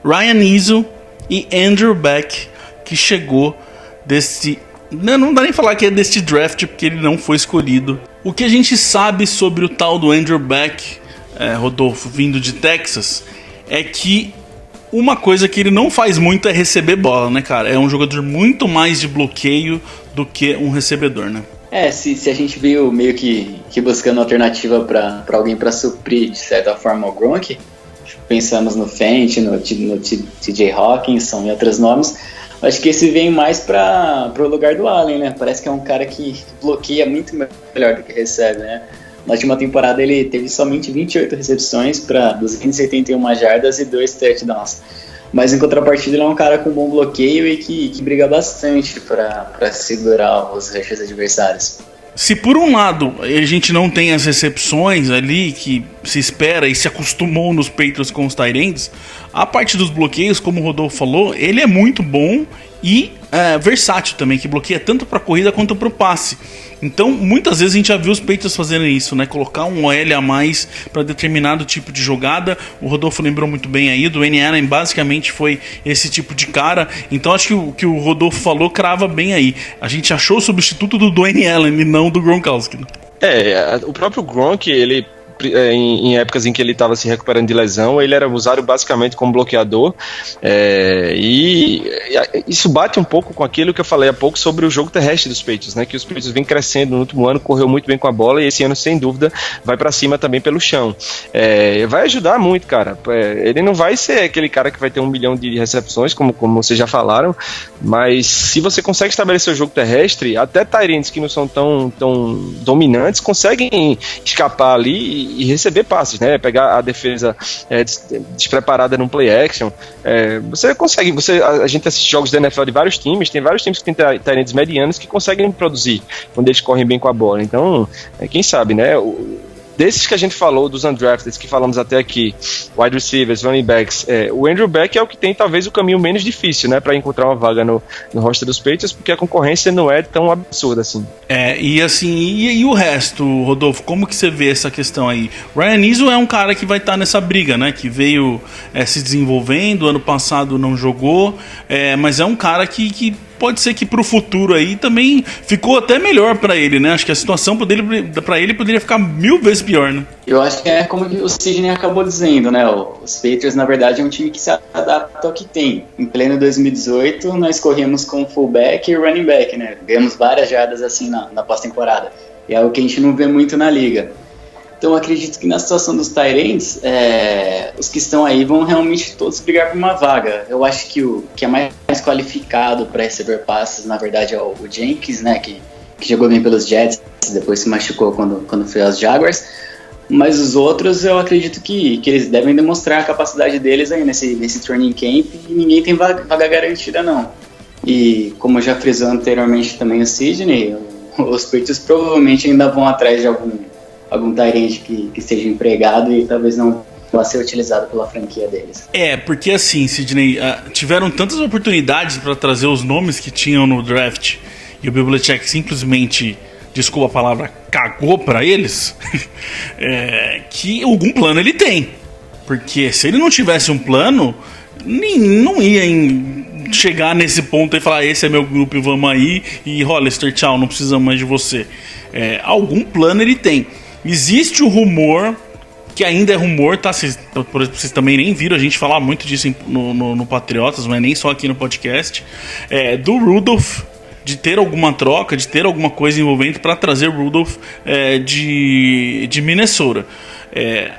Ryan Izzo e Andrew Beck, que chegou desse... Não dá nem falar que é deste draft, porque ele não foi escolhido. O que a gente sabe sobre o tal do Andrew Beck, Rodolfo, vindo de Texas, é que uma coisa que ele não faz muito é receber bola, né, cara? É um jogador muito mais de bloqueio do que um recebedor, né? Se a gente veio meio que buscando alternativa para alguém para suprir, de certa forma, o Gronk, pensamos no Fent, no TJ Hawkinson e outros nomes, acho que esse vem mais para o lugar do Allen, né? Parece que é um cara que bloqueia muito melhor do que recebe, né? Na última temporada ele teve somente 28 recepções para 271 jardas e 2 touchdowns. Mas em contrapartida ele é um cara com bom bloqueio e que briga bastante para segurar os rushes adversários. se por um lado a gente não tem as recepções ali que se espera e se acostumou nos Patriots com os tight ends, a parte dos bloqueios, como o Rodolfo falou, ele é muito bom e versátil também, que bloqueia tanto para corrida quanto para o passe. Então, muitas vezes a gente já viu os Patriots fazendo isso, né? Colocar um OL a mais para determinado tipo de jogada. O Rodolfo lembrou muito bem aí, do Dwayne Allen basicamente foi esse tipo de cara. Então, acho que o que o Rodolfo falou crava bem aí. A gente achou o substituto do Dwayne Allen e não do Gronkowski. O próprio Gronk, ele... em épocas em que ele estava se recuperando de lesão, ele era usado basicamente como bloqueador, e isso bate um pouco com aquilo que eu falei há pouco sobre o jogo terrestre dos Patriots, né, que os Patriots vêm crescendo no último ano, correu muito bem com a bola e esse ano sem dúvida vai para cima também pelo chão. Vai ajudar muito, cara. Ele não vai ser aquele cara que vai ter 1 milhão de recepções, como vocês já falaram, mas se você consegue estabelecer o jogo terrestre, até tight ends que não são tão dominantes conseguem escapar ali e receber passes, né? Pegar a defesa despreparada num play action. Você consegue. A gente assiste jogos da NFL de vários times, tem vários times que tem tight ends medianos que conseguem produzir quando eles correm bem com a bola. Então, quem sabe, né? Desses que a gente falou, dos undrafted, que falamos até aqui, wide receivers, running backs, o Andrew Beck é o que tem talvez o caminho menos difícil, né, para encontrar uma vaga no roster dos Patriots, porque a concorrência não é tão absurda assim. E o resto, Rodolfo, como que você vê essa questão aí? Ryan Izzo é um cara que vai estar nessa briga, né, que veio se desenvolvendo, ano passado não jogou, mas é um cara que pode ser que pro futuro aí também ficou até melhor pra ele, né? Acho que a situação pra ele poderia ficar 1000 vezes pior, né? Eu acho que é como o Sidney acabou dizendo, né? Os Patriots, na verdade, é um time que se adapta ao que tem. Em pleno 2018, nós corríamos com fullback e running back, né? Ganhamos várias jardas assim na pós-temporada. E é algo que a gente não vê muito na liga. Então eu acredito que na situação dos tight ends, os que estão aí vão realmente todos brigar por uma vaga. Eu acho que o que é mais qualificado para receber passes, na verdade, é o Jenkins, né, que jogou bem pelos Jets, depois se machucou quando foi aos Jaguars. Mas os outros, eu acredito que eles devem demonstrar a capacidade deles aí nesse training camp, e ninguém tem vaga garantida, não. E como já frisou anteriormente também o Sidney, os Patriots provavelmente ainda vão atrás de algum tight end que esteja empregado e talvez não vá ser utilizado pela franquia deles. Porque assim, Sidney, tiveram tantas oportunidades para trazer os nomes que tinham no draft e o Bill Belichick simplesmente, desculpa a palavra, cagou para eles, que algum plano ele tem. Porque se ele não tivesse um plano, não ia chegar nesse ponto e falar: esse é meu grupo e vamos aí, e Hollister, tchau, não precisamos mais de você. Algum plano ele tem. Existe o rumor, que ainda é rumor, tá? Vocês também nem viram a gente falar muito disso no Patriotas, não é nem só aqui no podcast, do Rudolph, de ter alguma troca, de ter alguma coisa envolvente para trazer o Rudolph de Minnesota.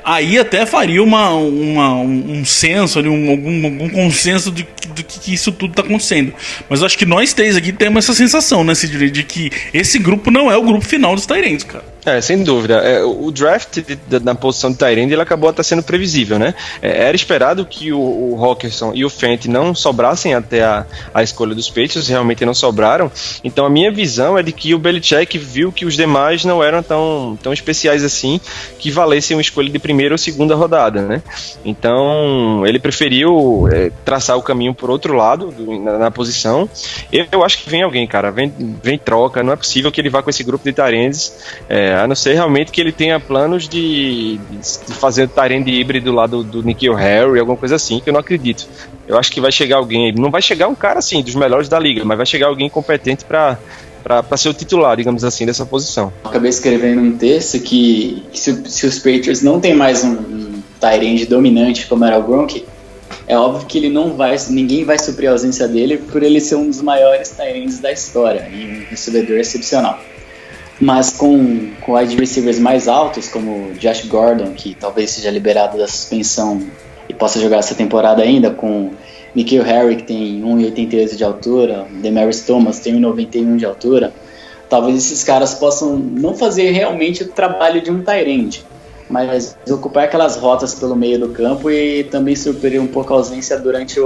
Aí até faria um senso ali, algum consenso de que isso tudo está acontecendo. Mas eu acho que nós três aqui temos essa sensação, né, Sidney, de que esse grupo não é o grupo final dos tight ends, cara. Sem dúvida. O draft na posição de tight end, ele acabou até sendo previsível, né? Era esperado que o Hockenson e o Fenty não sobrassem até a escolha dos Patriots, realmente não sobraram. Então a minha visão é de que o Belichick viu que os demais não eram tão especiais assim, que valessem uma escolha de primeira ou segunda rodada, né? Então ele preferiu traçar o caminho por outro lado na posição. Eu acho que vem alguém, cara, vem troca. Não é possível que ele vá com esse grupo de tight ends, a não ser realmente que ele tenha planos de fazer o tight end híbrido lá do N'Keal Harry, alguma coisa assim, que eu não acredito. Eu acho que vai chegar alguém, não vai chegar um cara assim, dos melhores da liga, mas vai chegar alguém competente para ser o titular, digamos assim, dessa posição. Eu acabei escrevendo um texto que se os Patriots não tem mais um tight end dominante como era o Gronk, é óbvio que ninguém vai suprir a ausência dele por ele ser um dos maiores tight ends da história e um recebedor excepcional. Mas com wide receivers mais altos, como Josh Gordon, que talvez seja liberado da suspensão e possa jogar essa temporada ainda, com N'Keal Harry, que tem 1,88 de altura, Demaryius Thomas tem 1,91 de altura, talvez esses caras possam não fazer realmente o trabalho de um tight end, mas ocupar aquelas rotas pelo meio do campo e também suprir um pouco a ausência durante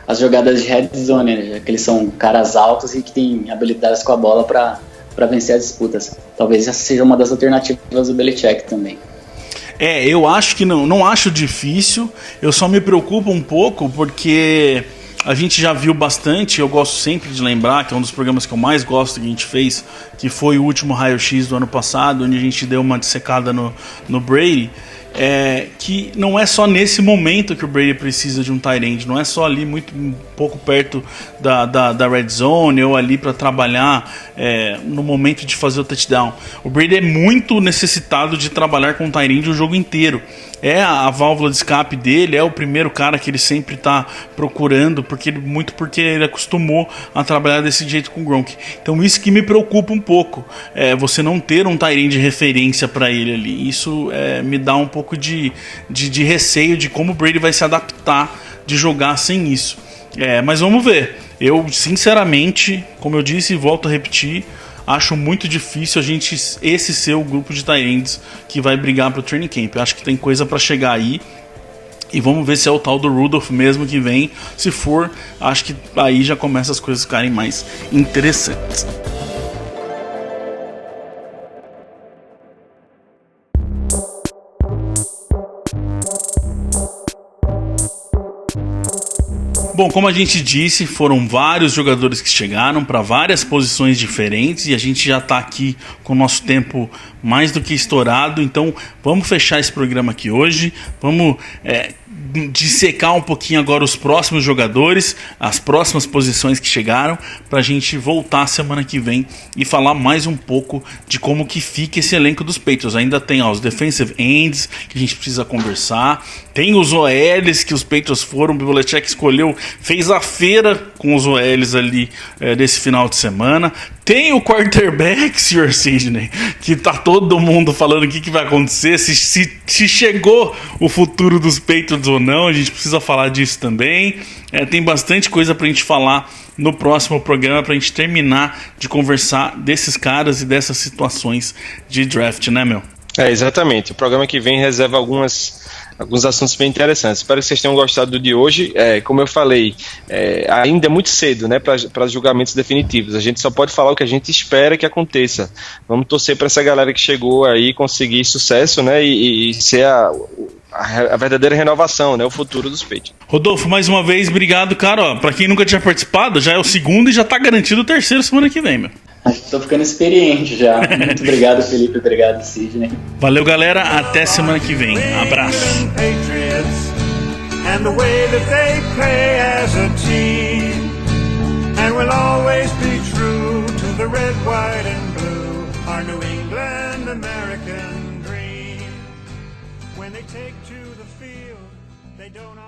as jogadas de red zone, né? Já que eles são caras altos e que têm habilidades com a bola para para vencer as disputas. Talvez essa seja uma das alternativas do Belichick também. Eu acho que não acho difícil, eu só me preocupo um pouco porque a gente já viu bastante, eu gosto sempre de lembrar, que é um dos programas que eu mais gosto que a gente fez, que foi o último raio-x do ano passado, onde a gente deu uma dissecada no Brady, que não é só nesse momento que o Brady precisa de um tight end, não é só ali um pouco perto da red zone ou ali para trabalhar no momento de fazer o touchdown. O Brady é muito necessitado de trabalhar com o tight end o jogo inteiro. É a válvula de escape dele, é o primeiro cara que ele sempre está procurando, porque ele acostumou a trabalhar desse jeito com o Gronk. Então isso que me preocupa um pouco, você não ter um tight end de referência para ele ali. Isso me dá um pouco de receio de como o Brady vai se adaptar de jogar sem isso. Mas vamos ver. Eu, sinceramente, como eu disse e volto a repetir, acho muito difícil esse ser o grupo de tight ends que vai brigar pro training camp. Eu acho que tem coisa para chegar aí. E vamos ver se é o tal do Rudolph mesmo que vem. Se for, acho que aí já começa as coisas a ficarem mais interessantes. Bom, como a gente disse, foram vários jogadores que chegaram para várias posições diferentes e a gente já está aqui com o nosso tempo mais do que estourado, então vamos fechar esse programa aqui hoje, vamos dissecar um pouquinho agora os próximos jogadores, as próximas posições que chegaram, para a gente voltar semana que vem e falar mais um pouco de como que fica esse elenco dos Patriots. Ainda tem os defensive ends que a gente precisa conversar, tem os OLs que os Patriots foram, o Belichick escolheu, fez a feira com os OLs ali desse final de semana. Tem o quarterback, Sr. Sidney, que tá todo mundo falando o que vai acontecer, se chegou o futuro dos Patriots ou não, a gente precisa falar disso também. Tem bastante coisa pra gente falar no próximo programa, pra gente terminar de conversar desses caras e dessas situações de draft, né, meu? Exatamente. O programa que vem reserva alguns assuntos bem interessantes. Espero que vocês tenham gostado do de hoje. Como eu falei, ainda é muito cedo, né, para julgamentos definitivos. A gente só pode falar o que a gente espera que aconteça. Vamos torcer para essa galera que chegou aí conseguir sucesso, né, e ser a verdadeira renovação, né, o futuro dos Patriots. Rodolfo, mais uma vez, obrigado, cara. Para quem nunca tinha participado, já é o segundo e já tá garantido o terceiro semana que vem, meu. Tô ficando experiente já. Muito obrigado, Felipe. Obrigado, Sidney. Valeu, galera. Até semana que vem. Abraço. And the way that they play as a team, and will always be true to the red, white and blue, our New England American dream. When they take to the field, they don't